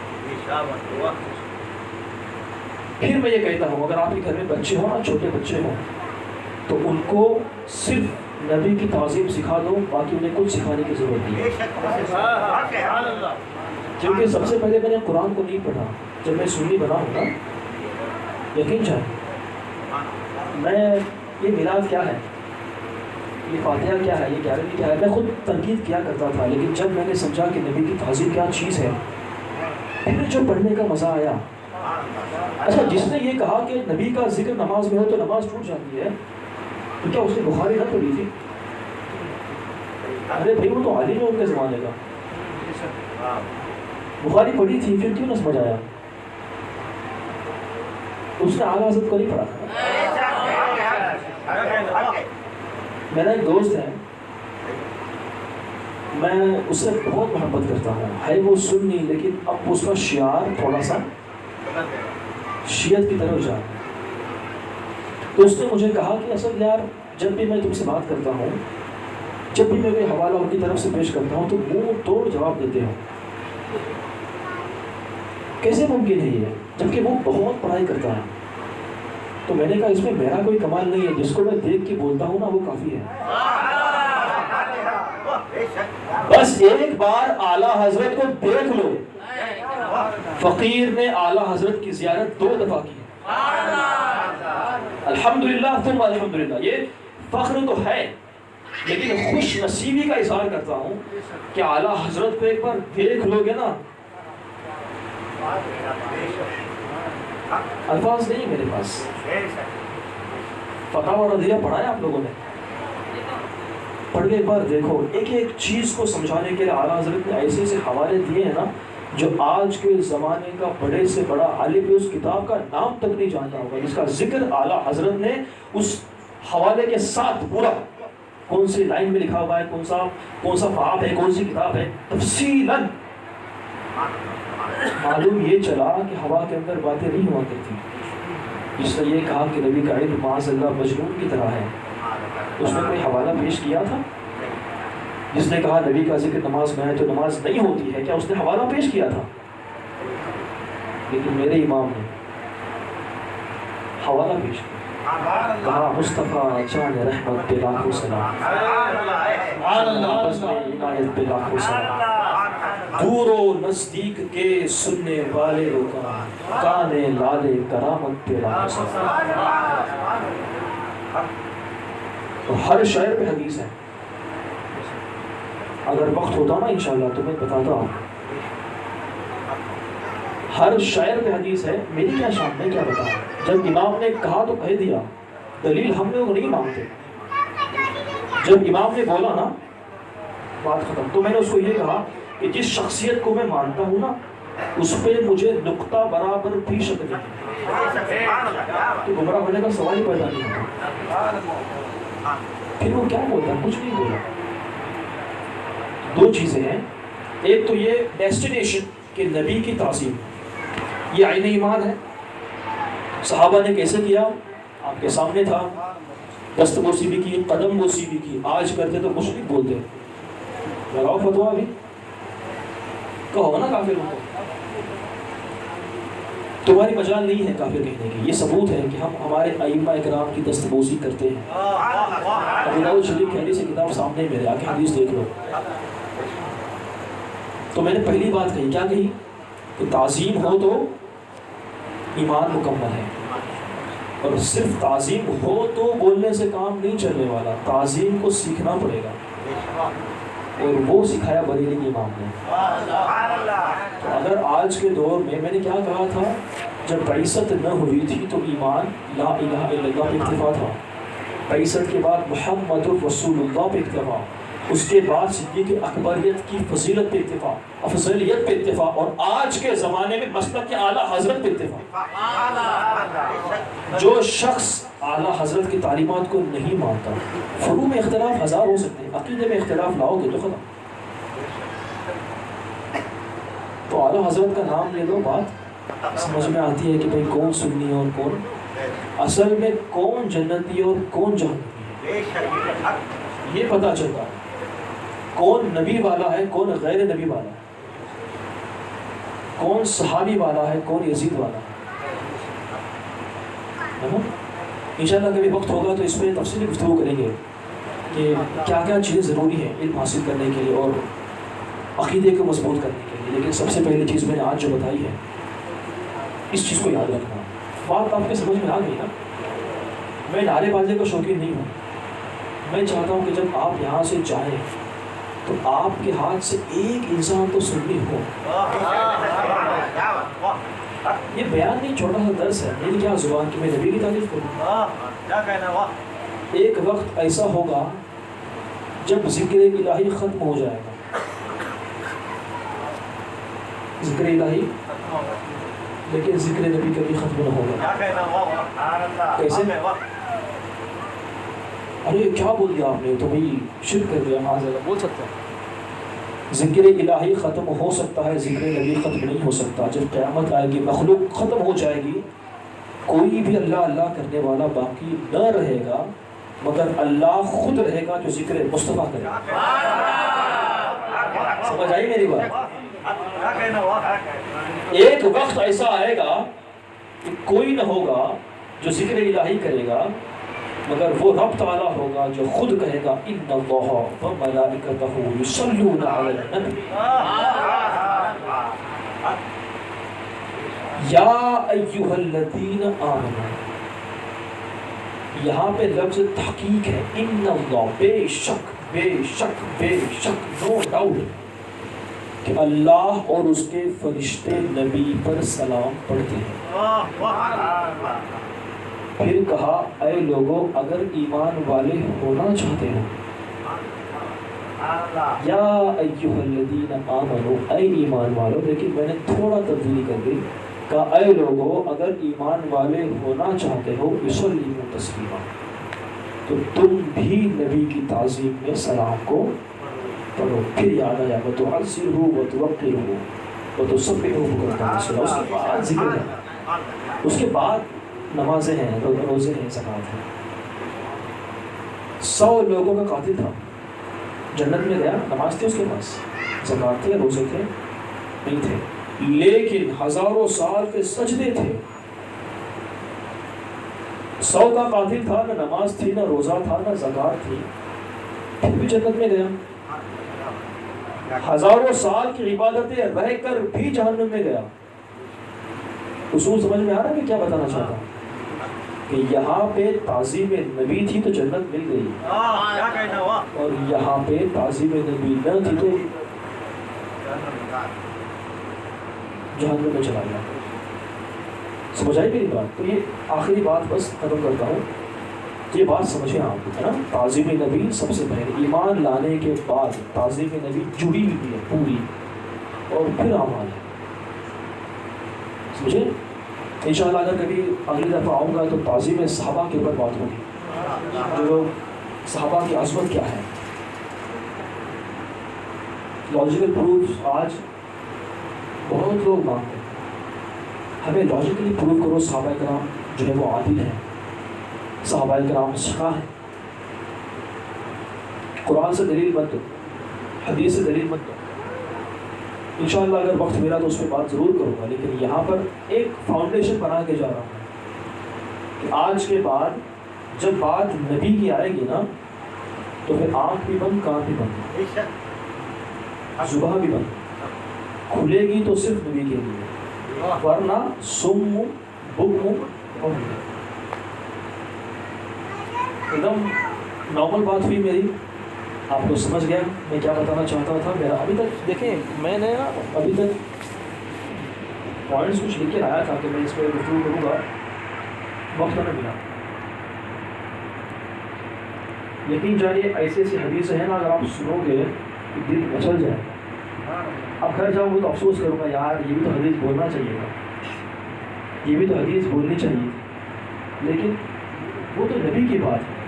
پھر میں یہ کہتا ہوں اگر آپ کے گھر میں بچے ہوں نا, چھوٹے بچے ہوں, تو ان کو صرف نبی کی تعظیم سکھا دو, باقی انہیں کچھ سکھانے کی ضرورت نہیں ہے. کیونکہ سب سے پہلے میں نے قرآن کو نہیں پڑھا. جب میں سنی بنا ہوں نا, یقین جائے میں یہ میلاد کیا ہے, یہ فاتحہ کیا ہے, یہ گیارہویں کیا ہے, میں خود تنقید کیا کرتا تھا. لیکن جب میں نے سمجھا کہ نبی کی تعظیم کیا چیز ہے, پھر جو پڑھنے کا مزہ آیا. اچھا, جس نے یہ کہا کہ نبی کا ذکر نماز میں ہو تو نماز ٹوٹ جاتی ہے, تو کیا اس نے بخاری نہ پڑھی تھی؟ ارے بھائی وہ تو عالم ہے ان کے زمانے کا, بخاری پڑھی تھی, پھر کیوں نہ سمجھ آیا؟ اس نے اعلیٰ حضرت کو نہیں پڑھا. میرا ایک دوست ہے, میں اس سے بہت محبت کرتا ہوں. ہے وہ سنی لیکن اب اس کا شعار تھوڑا سا شیعت کی طرف جا. تو اس نے مجھے کہا کہ اصل یار جب بھی میں تم سے بات کرتا ہوں, جب بھی میں کوئی حوالہ ان کی طرف سے پیش کرتا ہوں تو منہ توڑ جواب دیتے ہوں. کیسے ممکن ہے یہ, جبکہ وہ بہت پڑھائی کرتا ہے؟ تو میں نے کہا اس میں میرا کوئی کمال نہیں ہے, جس کو میں دیکھ کے بولتا ہوں نا وہ کافی ہے. بس ایک بار اعلیٰ حضرت کو دیکھ لو. فقیر نے اعلیٰ حضرت کی زیارت 2 دفعہ کی. الحمدللہ ثم الحمدللہ. یہ فخر تو ہے لیکن خوش نصیبی کا اظہار کرتا ہوں کہ اعلیٰ حضرت کو ایک بار دیکھ لو گے نا, الفاظ نہیں میرے پاس. فتاوی رضیہ پڑھا ہے آپ لوگوں نے؟ پڑھ کے ایک بار دیکھو. ایک ایک چیز کو سمجھانے کے لیے اعلیٰ حضرت نے ایسے ایسے حوالے دیے ہیں نا جو آج کے زمانے کا بڑے سے بڑا عالم بھی اس کتاب کا نام تک نہیں جانتا ہوگا, جس کا ذکر اعلیٰ حضرت نے اس حوالے کے ساتھ پورا, کون سی لائن میں لکھا ہوا ہے, کون سا باب ہے, کون سی کتاب ہے, تفصیلاً. معلوم یہ چلا کہ ہوا کے اندر باتیں نہیں ہوا کرتی. جس نے یہ کہا کہ نبی کا علم معاذ اللہ مجنون کی طرح ہے, اس نے کوئی حوالہ پیش کیا تھا؟ جس نے کہا نبی کا ذکر نماز میں ہے تو نماز نہیں ہوتی ہے, کیا اس نے حوالہ پیش کیا تھا؟ لیکن میرے امام نے حوالہ پیش کیا, کہا مصطفیٰ جان رحمت پہ لاکھوں سلام, عنایت پہ لاکھوں سلام, دور و نزدیک کے سننے والے کانے لالے کرامت پہ لاکھوں سلام. اور ہر شاعر پہ حدیث ہے. اگر وقت ہوتا نا انشاءاللہ تو میں بتاتا ہوں. ہر شاعر پہ حدیث ہے. میری کیا شان، میں کیا بتاؤں. جب امام نے کہا تو کہہ دیا، دلیل ہم لوگ نہیں مانگتے. جب امام نے بولا نا بات ختم، تو میں نے اس کو یہ کہا کہ جس شخصیت کو میں مانتا ہوں نا اس پہ مجھے نقطہ برابر بھی شک نہیں ہے. تو گمراہ ہونے کا سوال ہی پیدا نہیں ہوتا. پھر وہ کیا بولتا، کچھ نہیں بولا. دو چیزیں ہیں، ایک تو یہ ڈیسٹینیشن کہ نبی کی تعظیم، یہ عین ایمان ہے. صحابہ نے کیسے کیا، آپ کے سامنے تھا. دست بوسی بھی کی، قدم بوسی بھی کی. آج کرتے تو کچھ نہیں بولتے. لگاؤ فتوا بھی کہو نا کافروں کو. تمہاری مجال نہیں ہے کافر کہنے کی. یہ ثبوت ہے کہ ہم ہمارے ائمہ اکرام کی دست بوسی کرتے ہیں. ابو داؤد شریف کی حدیث کتاب سامنے میرے، آ کے حدیث دیکھ لو. تو میں نے پہلی بات کہی، کیا کہی کہ تعظیم ہو تو ایمان مکمل ہے. اور صرف تعظیم ہو تو بولنے سے کام نہیں چلنے والا، تعظیم کو سیکھنا پڑے گا. اور وہ سکھایا بریلی کے امام نے. تو اگر آج کے دور میں نے کیا کہا تھا، جب بعثت نہ ہوئی تھی تو ایمان لا الہ الا اللہ پہ اکتفا تھا. بعثت کے بعد محمد رسول اللہ پہ اکتفا، اس کے بعد صدیق اکبریت کی فضیلت پہ اتفاق، افضلیت پہ اتفاق، اور آج کے زمانے میں مسلک اعلیٰ حضرت پہ اتفاق. جو شخص اعلیٰ حضرت کی تعلیمات کو نہیں مانتا، فروع میں اختلاف ہزار ہو سکتے ہیں، عقیدے میں اختلاف لاؤ گے تو ختم. تو اعلیٰ حضرت کا نام لے لو، بات سمجھ میں آتی ہے کہ بھئی کون سنی ہے اور کون، اصل میں کون جنتی اور کون جہنمی ہے یہ پتہ چلتا ہے. کون نبی والا ہے، کون غیر نبی والا ہے، کون صحابی والا ہے، کون یزید والا ہے. انشاءاللہ کبھی وقت ہوگا تو اس پہ تفصیلی گفتگو کریں گے کہ کیا کیا چیزیں ضروری ہیں علم حاصل کرنے کے لیے اور عقیدے کو مضبوط کرنے کے لیے. لیکن سب سے پہلی چیز میں نے آج جو بتائی ہے، اس چیز کو یاد رکھنا. بات آپ کے سمجھ میں آ گئی نا. میں نعرے بازی کا شوقین نہیں ہوں. میں چاہتا ہوں کہ جب آپ یہاں سے جائیں تو آپ کے ہاتھ سے ایک انسان تو سننی ہو. یہ بیان نہیں، چھوٹا سا درس ہے. میری کیا زبان کہ میں نبی کی تعریف کروں. ایک وقت ایسا ہوگا جب ذکر الہی ختم ہو جائے گا. ذکر الہی، لیکن ذکر نبی کبھی ختم نہ ہوگا. کیسے؟ ارے کیا بول دیا آپ نے، تو بھائی شرک کر دیا. معاذ بول سکتے ہیں ذکر الہی ختم ہو سکتا ہے، ذکر نبی ختم نہیں ہو سکتا. جب قیامت آئے گی، مخلوق ختم ہو جائے گی، کوئی بھی اللہ اللہ کرنے والا باقی نہ رہے گا، مگر اللہ خود رہے گا جو ذکر مصطفیٰ کرے گا. سمجھ آئی میری بات؟ ایک وقت ایسا آئے گا کہ کوئی نہ ہوگا جو ذکر الہی کرے گا، مگر وہ رب تعالیٰ ہوگا جو خود کہے گا ان اللہ و ملائکتہ یصلون علی النبی یا ایھا الذین آمنوا. یہاں پہ لفظ تحقیق ہے. ان اللہ، بے شک بے شک بے شک، نو ڈاؤٹ کہ اللہ اور اس کے فرشتے نبی پر سلام پڑھتے ہیں. پھر کہا اے لوگوں اگر ایمان والے ہونا چاہتے ہو، یا ایھا الذین آمنوا، اے ایمان والو. لیکن میں نے تھوڑا تبدیلی کر دی، کہا اے لوگوں اگر ایمان والے ہونا چاہتے ہو، یصلیوا تسلیما، تو تم بھی نبی کی تعظیم میں سلام کو پڑھو. پھر یاد آیا وتعزروہ وتوقروہ وتسبحوہ بکرۃ وأصیلا. اس کے بعد ذکر ہے، اس کے بعد نمازیں ہیں، روزے ہیں، زکوٰۃ ہے. 100 لوگوں کا قاتل تھا، جنت میں گیا، نماز تھی اس کے پاس، زکوٰۃ تھے، روزے تھے نہیں تھے، لیکن ہزاروں سال کے سجدے تھے. 100 کا قاتل تھا، نہ نماز تھی، نہ روزہ تھا، نہ زکوٰۃ تھی، پھر بھی جنت میں گیا. ہزاروں سال کی عبادتیں رہ کر بھی جہنم میں گیا. اصول سمجھ میں آ رہا ہے کہ کیا بتانا چاہتا ہوں؟ کہ یہاں پہ تعظیم نبی تھی تو جنت مل گئی، کیا کہنا ہوا؟ اور یہاں پہ تعظیم نبی نہ تھی تو جہنم میں چلا گیا۔ سمجھ آئی میری بات؟ تو یہ آخری بات بس ختم کرتا ہوں، یہ بات سمجھیں آپ ہے نا، تعظیم نبی سب سے پہلے ایمان لانے کے بعد تعظیم نبی جڑی ہوئی ہے پوری، اور پھر اعمال ہے، سمجھے؟ انشاءاللہ اگر کبھی اگلی دفعہ آؤں گا تو تعظیم صحابہ کے اوپر بات ہوگی، جو صحابہ کی عظمت کیا ہے۔ لاجیکل پروف آج بہت لوگ مانگتے ہیں، ہمیں لاجیکلی پروف کرو صحابہ کرام جو ہے وہ عادل ہیں، صحابہ کرام سکھا ہے، قرآن سے دلیل مت دو، حدیث سے دلیل مت دو۔ انشاءاللہ اگر وقت میرا تو اس پہ بات ضرور کروں گا، لیکن یہاں پر ایک فاؤنڈیشن بنا کے جا رہا ہوں کہ آج کے بعد جب بات نبی کی آئے گی نا تو پھر آنکھ بھی بند، کان بھی بند، زبان بھی بند، کھلے گی تو صرف نبی کے لیے، ورنہ سم بکم اور ایک دم نارمل بات ہوئی میری، آپ کو سمجھ گیا میں کیا بتانا چاہتا تھا۔ میرا ابھی تک دیکھیں میں نے ابھی تک پوائنٹس کچھ لکھ کے آیا تھا کہ میں اس پہ گفتگو کروں گا، وقت نہ ملا۔ یقین جانیے ایسی ایسی حدیثیں ہیں نا، اگر آپ سنو گے تو دل مچل جائے، اب گھر جاؤں گے تو افسوس کروں گا یار یہ بھی تو حدیث بولنا چاہیے تھا، یہ بھی تو حدیث بولنی چاہیے تھی، لیکن وہ تو نبی کی بات ہے۔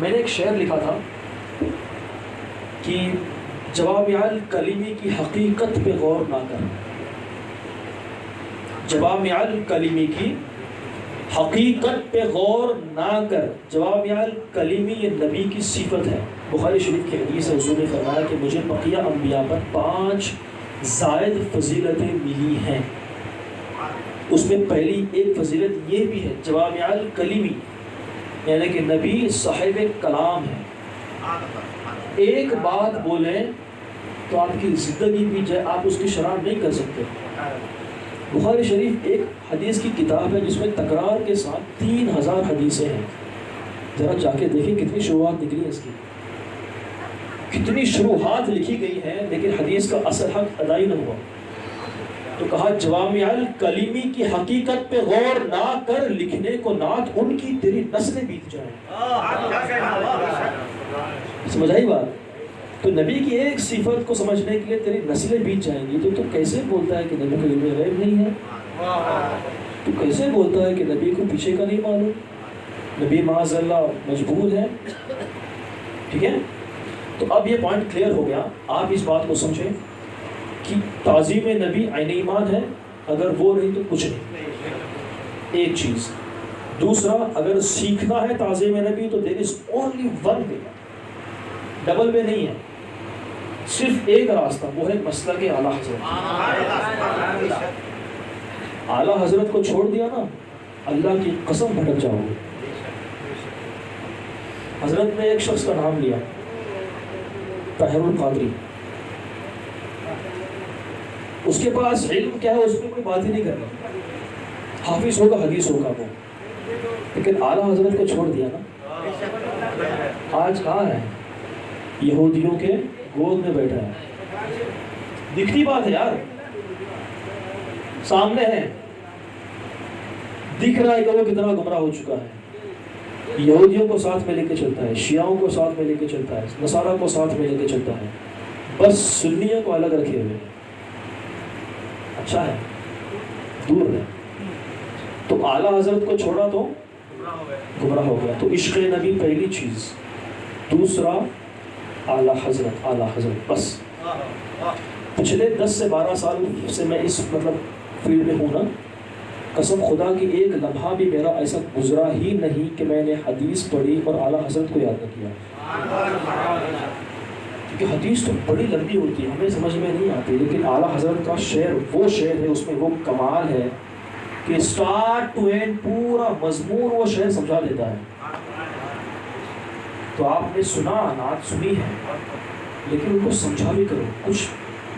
میں نے ایک شعر لکھا تھا کہ جوامع الکلمی کی حقیقت پہ غور نہ کر، جوامع الکلمی کی حقیقت پہ غور نہ کر۔ جوامع الکلمی یہ نبی کی صفت ہے، بخاری شریف کی حدیث ہے، حضور نے فرمایا کہ مجھے بقیہ انبیاء پر 5 زائد فضیلتیں ملی ہیں، اس میں پہلی ایک فضیلت یہ بھی ہے جوامع الکلمی، یعنی کہ نبی صاحب کلام ہے، ایک بات بولیں تو آپ کی زندگی بھی جائے، آپ اس کی شرح نہیں کر سکتے۔ بخاری شریف ایک حدیث کی کتاب ہے جس میں تکرار کے ساتھ 3000 حدیثیں ہیں، ذرا جا کے دیکھیں کتنی شروحات نکلی ہیں اس کی، کتنی شروحات لکھی گئی ہیں، لیکن حدیث کا اصل حق ادا ہی نہ ہوا۔ تو کہا جوامع الکلمی کی حقیقت پہ غور نہ کر، لکھنے کو نعت ان کی تیری نسلیں بیت جائیں۔ سمجھ آئی بات؟ تو نبی کی ایک صفت کو سمجھنے کے لیے تیری نسلیں بیت جائیں گی، تو کیسے بولتا ہے کہ نبی کو علم غیب نہیں ہے؟ تو کیسے بولتا ہے کہ نبی کو پیچھے کا نہیں معلوم؟ نبی معاذ اللہ مجبور ہے، ٹھیک ہے؟ تو اب یہ پوائنٹ کلیئر ہو گیا، آپ اس بات کو سمجھیں کہ تعظیم نبی عین ایمان ہے، اگر وہ نہیں تو کچھ نہیں، ایک چیز۔ دوسرا، اگر سیکھنا ہے تعظیم نبی تو there is only one way, double way نہیں ہے، صرف ایک راستہ، وہ ہے مسلک اعلیٰ حضرت۔ اعلیٰ حضرت کو چھوڑ دیا نا، اللہ کی قسم بھٹک جاؤ گے۔ حضرت نے ایک شخص کا نام لیا، طاہر القادری، اس کے پاس علم کیا ہے اس میں کوئی بات ہی نہیں کرنی، حافظ ہوگا حدیث ہوگا وہ، لیکن اعلیٰ حضرت کو چھوڑ دیا نا، آج کہاں ہے؟ یہودیوں کے گود میں بیٹھا ہے، دکھتی بات ہے یار، سامنے ہے، دکھ رہا ہے کہ وہ کتنا گمراہ ہو چکا ہے۔ یہودیوں کو ساتھ میں لے کے چلتا ہے، شیعوں کو ساتھ میں لے کے چلتا ہے، نصارہ کو ساتھ میں لے کے چلتا ہے، بس سنیوں کو الگ رکھے ہوئے۔ اچھا ہے، دور ہے، تو اعلیٰ حضرت کو چھوڑا تو گمراہ ہو گیا۔ تو عشق نبی پہلی چیز، دوسرا اعلیٰ حضرت، اعلیٰ حضرت بس۔ پچھلے 10 سے 12 سال سے میں اس فیلڈ میں ہوں نا، قسم خدا کی ایک لمحہ بھی میرا ایسا گزرا ہی نہیں کہ میں نے حدیث پڑھی اور اعلیٰ حضرت کو یاد نہ کیا، کیونکہ حدیث تو بڑی لمبی ہوتی ہے، ہمیں سمجھ میں نہیں آتی، لیکن اعلیٰ حضرت کا شعر وہ شعر ہے، اس میں وہ کمال ہے کہ اسٹارٹ ٹو اینڈ پورا مضمون وہ شعر سمجھا دیتا ہے۔ تو آپ نے سنا، نعت سنی ہے، لیکن ان کو سمجھا بھی کرو، کچھ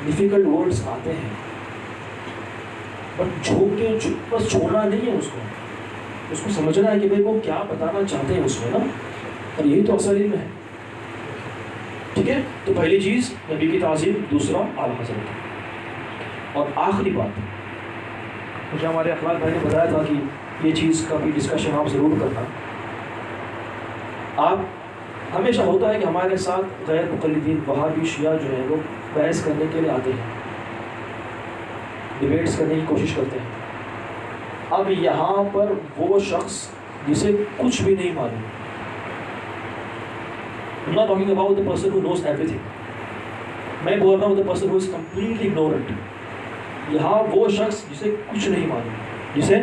ڈیفیکلٹ ورڈز آتے ہیں، بٹ جھوک کے بس چھوڑنا نہیں ہے اس کو، اس کو سمجھنا ہے کہ بھائی وہ کیا بتانا چاہتے ہیں اس میں نا، اور یہی تو اصل علم ہے. ٹھیک ہے، تو پہلی چیز نبی کی تعظیم، دوسرا اعلیٰ حضرت. اور آخری بات، مجھے ہمارے اخلاق بھائی نے بتایا تھا کہ یہ چیز کا بھی ڈسکشن آپ ضرور کرنا. آپ ہمیشہ ہوتا ہے کہ ہمارے ساتھ غیر مقلدین وہابی شیعہ جو ہیں وہ بحث کرنے کے لیے آتے ہیں، ڈیبیٹس کرنے کی کوشش کرتے ہیں. اب یہاں پر وہ شخص جسے کچھ بھی نہیں معلوم، I'm not talking about the person who knows everything. میں بول رہا ہوں the person who is completely ignorant. یہاں وہ شخص جسے کچھ نہیں معلوم، جسے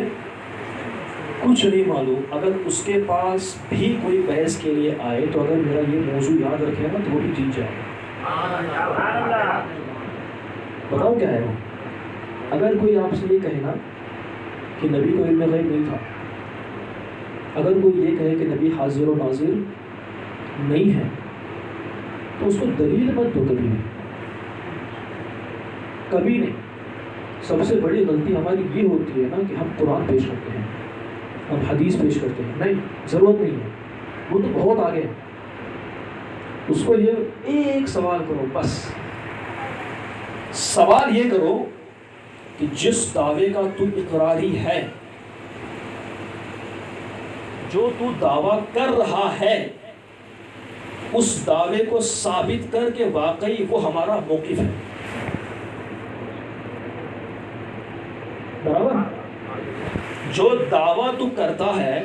کچھ نہیں معلوم، اگر اس کے پاس بھی کوئی بحث کے لیے آئے تو اگر میرا یہ موضوع یاد رکھے نا تو وہ بھی جیت جائے گا. بتاؤ کیا ہے وہ؟ اگر کوئی آپ سے یہ کہے نا کہ نبی کو علم غیب نہیں تھا، اگر کوئی یہ کہے کہ نبی حاضر و ناظر نہیں ہے، تو اس کو دلیل مت دو. کبھی نہیں. سب سے بڑی غلطی ہماری یہ ہوتی ہے نا کہ ہم قرآن پیش کرتے ہیں، ہم حدیث پیش کرتے ہیں. نہیں، ضرورت نہیں ہے، وہ تو بہت آگے ہے. اس کو یہ ایک سوال کرو، بس سوال یہ کرو کہ جس دعوے کا تو اقراری ہے، جو تو دعویٰ کر رہا ہے، اس دعوے کو ثابت کر کے واقعی وہ ہمارا موقف ہے. برابر؟ جو دعویٰ تو کرتا ہے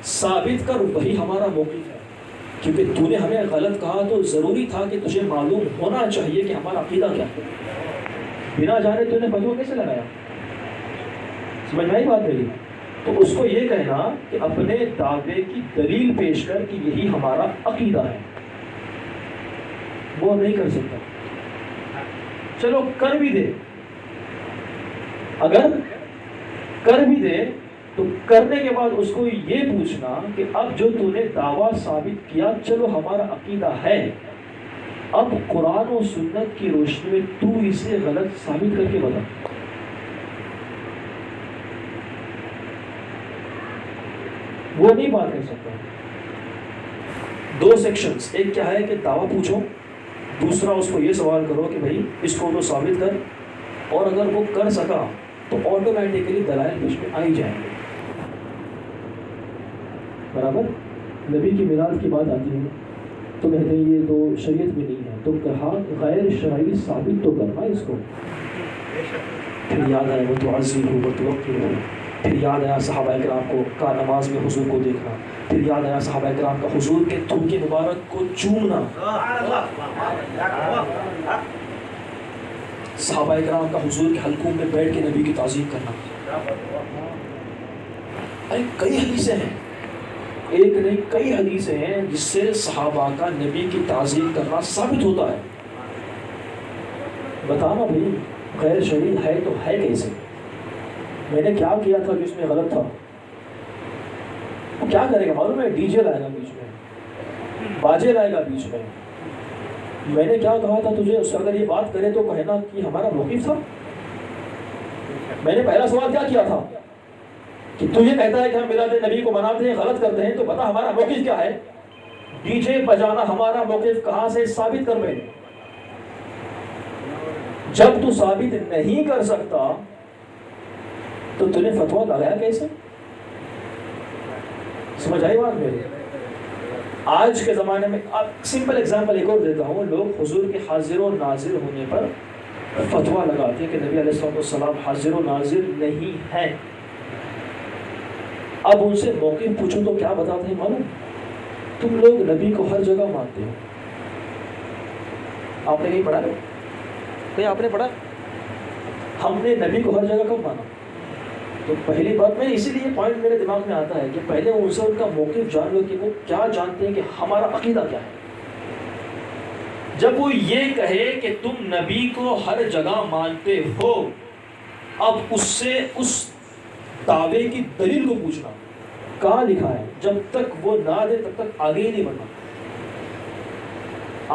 ثابت کر وہی ہمارا موقف ہے. کیونکہ تو نے ہمیں غلط کہا تو ضروری تھا کہ تجھے معلوم ہونا چاہیے کہ ہمارا عقیدہ کیا ہے. بنا جانے تو نے فتویٰ کیسے لگایا؟ سمجھ میں آئی بات میری؟ تو اس کو یہ کہنا کہ اپنے دعوے کی دلیل پیش کر کہ یہی ہمارا عقیدہ ہے، وہ نہیں کر سکتا. چلو کر بھی دے، اگر کر بھی دے تو کرنے کے بعد اس کو یہ پوچھنا کہ اب جو تو نے دعویٰ ثابت کیا چلو ہمارا عقیدہ ہے، اب قرآن و سنت کی روشنی میں تو اسے غلط ثابت کر کے بتا. وہ نہیں بات کر سکتا. دو سیکشنز، ایک کیا ہے کہ دعویٰ پوچھو، دوسرا اس کو یہ سوال کرو کہ بھائی اس کو تو ثابت کر. اور اگر وہ کر سکا تو آٹومیٹیکلی دلائل بیچ میں آ ہی جائیں گے. برابر؟ نبی کی میراث کی بات آتی ہے تو کہتے ہیں یہ تو شریعت میں نہیں ہے، تو کہا غیر شرعی ثابت تو کرنا اس کو. پھر یاد آیا وہ تو عزیز ہو، وہ تو پھر یاد آیا صحابہ کرام کو کا نماز میں حضور کو دیکھنا، پھر یاد آیا صحابہ کرام کا حضور کے تھوکے مبارک کو چومنا، صحابہ کرام کا حضور کے حلقوں میں بیٹھ کے نبی کی تعظیم کرنا. ارے کئی حدیثیں ہیں، ایک نہیں کئی حدیثیں ہیں جس سے صحابہ کا نبی کی تعظیم کرنا ثابت ہوتا ہے. بتانا بھائی غیر شرعی ہے تو ہے کیسے؟ میں نے کیا کیا تھا جو اس میں غلط تھا؟ وہ کیا کرے گا معلوم ہے؟ ڈی جے لائے گا بیچ میں، باجے لائے گا بیچ میں. میں نے کیا کہا تھا تجھے؟ اس اگر یہ بات کرے تو کہنا کہ ہمارا موقف تھا. میں نے پہلا سوال کیا کیا تھا کہ تو یہ کہتا ہے کہ ہم میلاد نبی کو مناتے ہیں، غلط کرتے ہیں، تو بتا ہمارا موقف کیا ہے. ڈی جے بجانا ہمارا موقف کہاں سے ثابت کر. میں جب تو ثابت نہیں کر سکتا تو تو نے فتویٰ لگایا کیسے؟ سمجھ آئی بات میری؟ آج کے زمانے میں اب سمپل ایگزامپل ایک اور دیتا ہوں. لوگ حضور کے حاضر و ناظر ہونے پر فتویٰ لگاتے ہیں کہ نبی علیہ السلام حاضر و ناظر نہیں ہیں. اب ان سے موقف پوچھو تو کیا بتاتے ہیں معلوم؟ تم لوگ نبی کو ہر جگہ مانتے ہو. آپ نے کہیں پڑھا ہے؟ کہیں آپ نے پڑھا؟ ہم نے نبی کو ہر جگہ کب مانا؟ تو پہلی بات میں اسی لیے پوائنٹ میرے دماغ میں آتا ہے کہ پہلے ان سے ان کا موقف جان لو کہ وہ کیا جانتے ہیں کہ ہمارا عقیدہ کیا ہے. جب وہ یہ کہے کہ تم نبی کو ہر جگہ مانتے ہو، اب اس سے اس دعوے کی دلیل کو پوچھنا کہاں لکھا ہے. جب تک وہ نہ دے تب تک آگے ہی نہیں بڑھنا،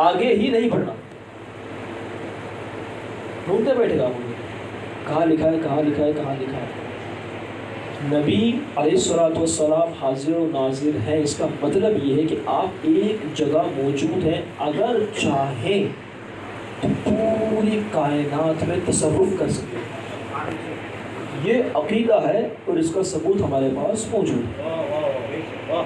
آگے ہی نہیں بڑھنا. ڈھونڈتے بیٹھے گا مجھے کہاں لکھا ہے، کہاں لکھا ہے، کہاں لکھا ہے. نبی علیہ الصلوۃ والسلام حاضر و ناظر ہیں، اس کا مطلب یہ ہے کہ آپ ایک جگہ موجود ہیں، اگر چاہیں تو پوری کائنات میں تصرف کر سکتے ہیں۔ یہ عقیدہ ہے اور اس کا ثبوت ہمارے پاس موجود ہے۔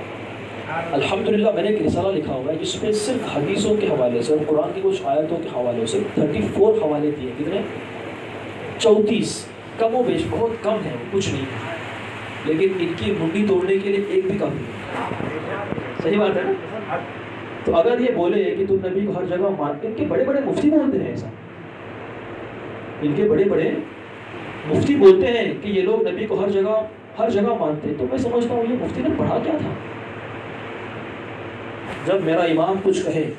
الحمدللہ میں نے ایک رسالہ لکھا ہوا ہے جس میں صرف حدیثوں کے حوالے سے اور قرآن کی کچھ آیتوں کے حوالے سے 34 حوالے دیے۔ کتنے؟ 34۔ کم و بیش بہت کم ہے، کچھ نہیں ہے، لیکن ان کی منڈی توڑنے کے لیے ایک بھی کم نہیں۔ صحیح بات ہے نا؟ تو اگر یہ بولے کہ تم نبی کو ہر جگہ مانتے، ان کے بڑے بڑے مفتی بولتے ہیں ایسا، ان کے بڑے بڑے مفتی بولتے ہیں کہ یہ لوگ نبی کو ہر جگہ مانتے ہیں، تو میں سمجھتا ہوں یہ مفتی نے پڑھا کیا تھا؟ جب میرا امام کچھ کہے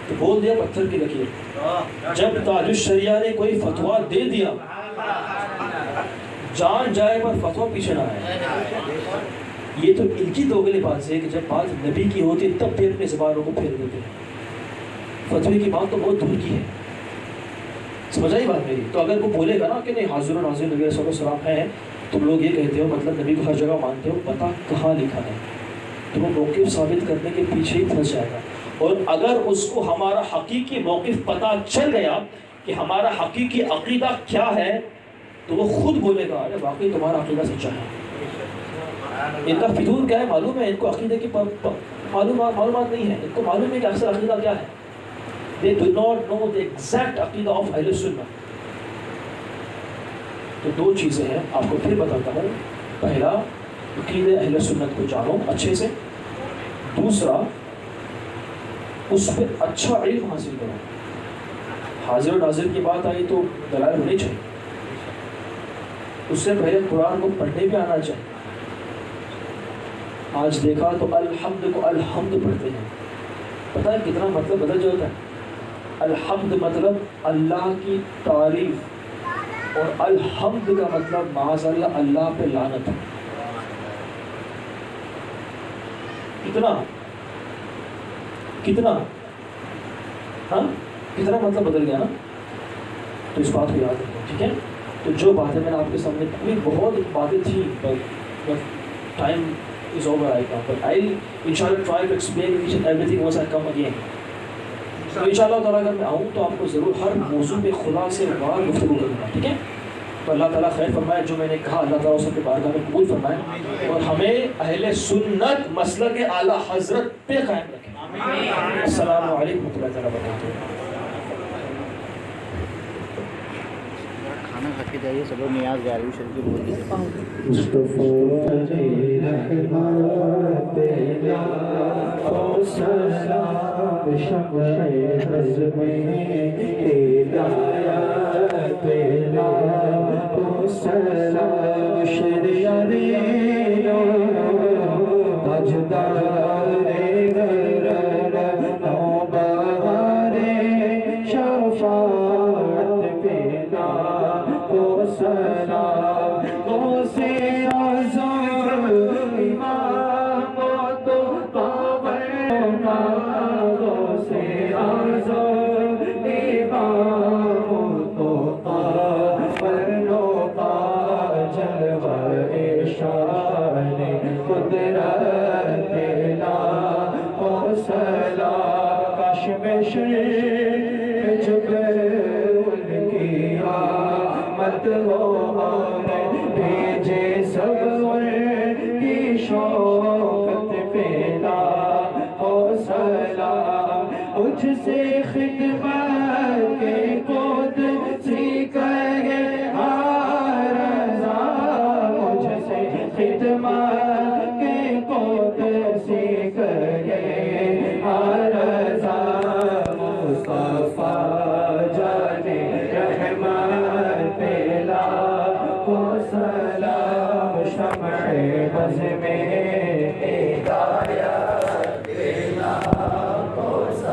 تو بول دیا پتھر کی لکیر، جب تاج الشریعہ نے کوئی فتویٰ دے دیا جان جائے پر فتویٰ پیچھے نہ آئے۔ یہ تو ان کی دوگلی بات ہے کہ جب بات نبی کی ہوتی تب بھی اپنے زبانوں کو پھیر دیتے ہیں، فتوی کی بات تو بہت دور کی ہے۔ سمجھ آئی بات میری؟ تو اگر وہ بولے گا نا کہ نہیں حاضر و ناظر نبی صلی اللہ علیہ وسلم ہیں، تم لوگ یہ کہتے ہو مطلب نبی کو ہر جگہ مانتے ہو، بتا کہاں لکھا ہے؟ تو وہ موقف ثابت کرنے کے پیچھے ہی پھنس جائے گا۔ اور اگر اس کو ہمارا حقیقی موقف پتہ چل گیا کہ ہمارا حقیقی عقیدہ کیا ہے، تو وہ خود بولے گا ارے واقعی تمہارا عقیدہ سچا ہے۔ ان کا فضول کیا ہے معلوم ہے، ان کو عقیدے کی معلومات نہیں ہے، ان کو معلوم ہے کہ اکثر عقیدہ کیا ہے۔ They do not know the exact عقیدہ of اہل سنت۔ تو دو چیزیں ہیں، آپ کو پھر بتاتا ہوں۔ پہلا، عقیدہ اہل سنت کو جانو اچھے سے۔ دوسرا، اس پہ اچھا علم حاصل کرو۔ حاضر و ناظر کی بات آئی تو دلائل ہونی چاہیے، اس سے پہلے قرآن کو پڑھنے بھی آنا چاہیے۔ آج دیکھا تو الحمد کو الحمد پڑھتے ہیں، پتہ ہے کتنا مطلب بدل جاتا ہے۔ الحمد مطلب اللہ کی تعریف، اور الحمد کا مطلب معاذ اللہ اللہ پہ لعنت۔ کتنا کتنا مطلب بدل گیا نا؟ تو اس بات کو یاد رکھو، ٹھیک ہے؟ تو جو باتیں میں نے آپ کے سامنے پوری بہت باتیں تھیں، time is over right now, but I'll inshallah try to explain each and everything once I come again. تو انشاءاللہ تعالیٰ اگر میں آؤں تو آپ کو ضرور ہر موضوع پہ خلاصے وار گفتگو کروں گا، ٹھیک ہے؟ تو اللہ تعالیٰ خیر فرمائے، جو میں نے کہا اللہ تعالیٰ اس کے بارگاہ میں قبول فرمائے، اور ہمیں اہل سنت مسلک اعلیٰ حضرت پہ قائم رکھیں۔ السلام علیکم ورحمۃ اللہ وبرکاتہ۔ کھانا کھا کے جائیے سب لوگ، نیاز گیارہویں شریف کی بول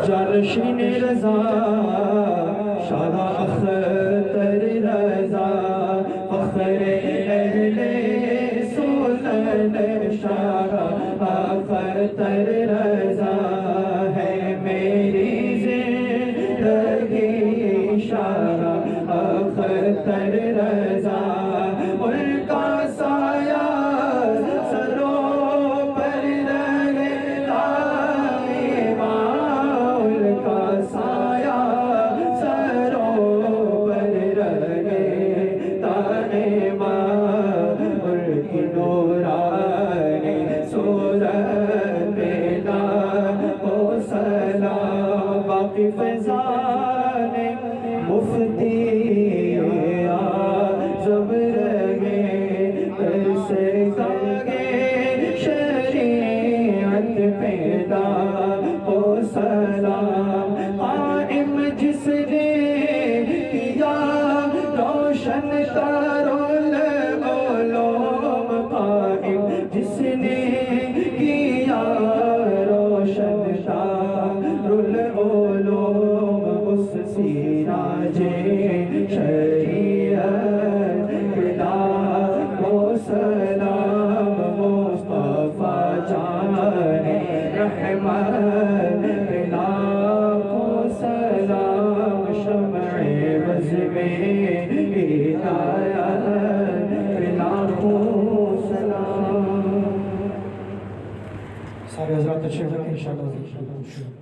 جانشین رضا شاہ اختر رضا فخر اہل سنت شاہ اختر رضا ہے میری زندگی شاہ اختر رضا ان کا سایہ زمانے مفتی اعظم رہے ایسے کاگے شریعت پیدا ہو سلام قائم جس نے کیا روشن کارول علوم قائم جس نے کیا روشن کارول علوم اس سراج شریعت پیدا ہو سلام مصطفیٰ جان رحمت پیدا ہو سلام شمع بز میں ہدایت پیدا ہو سلام. سارے حضرات تشریف رکھیں انشاءاللہ.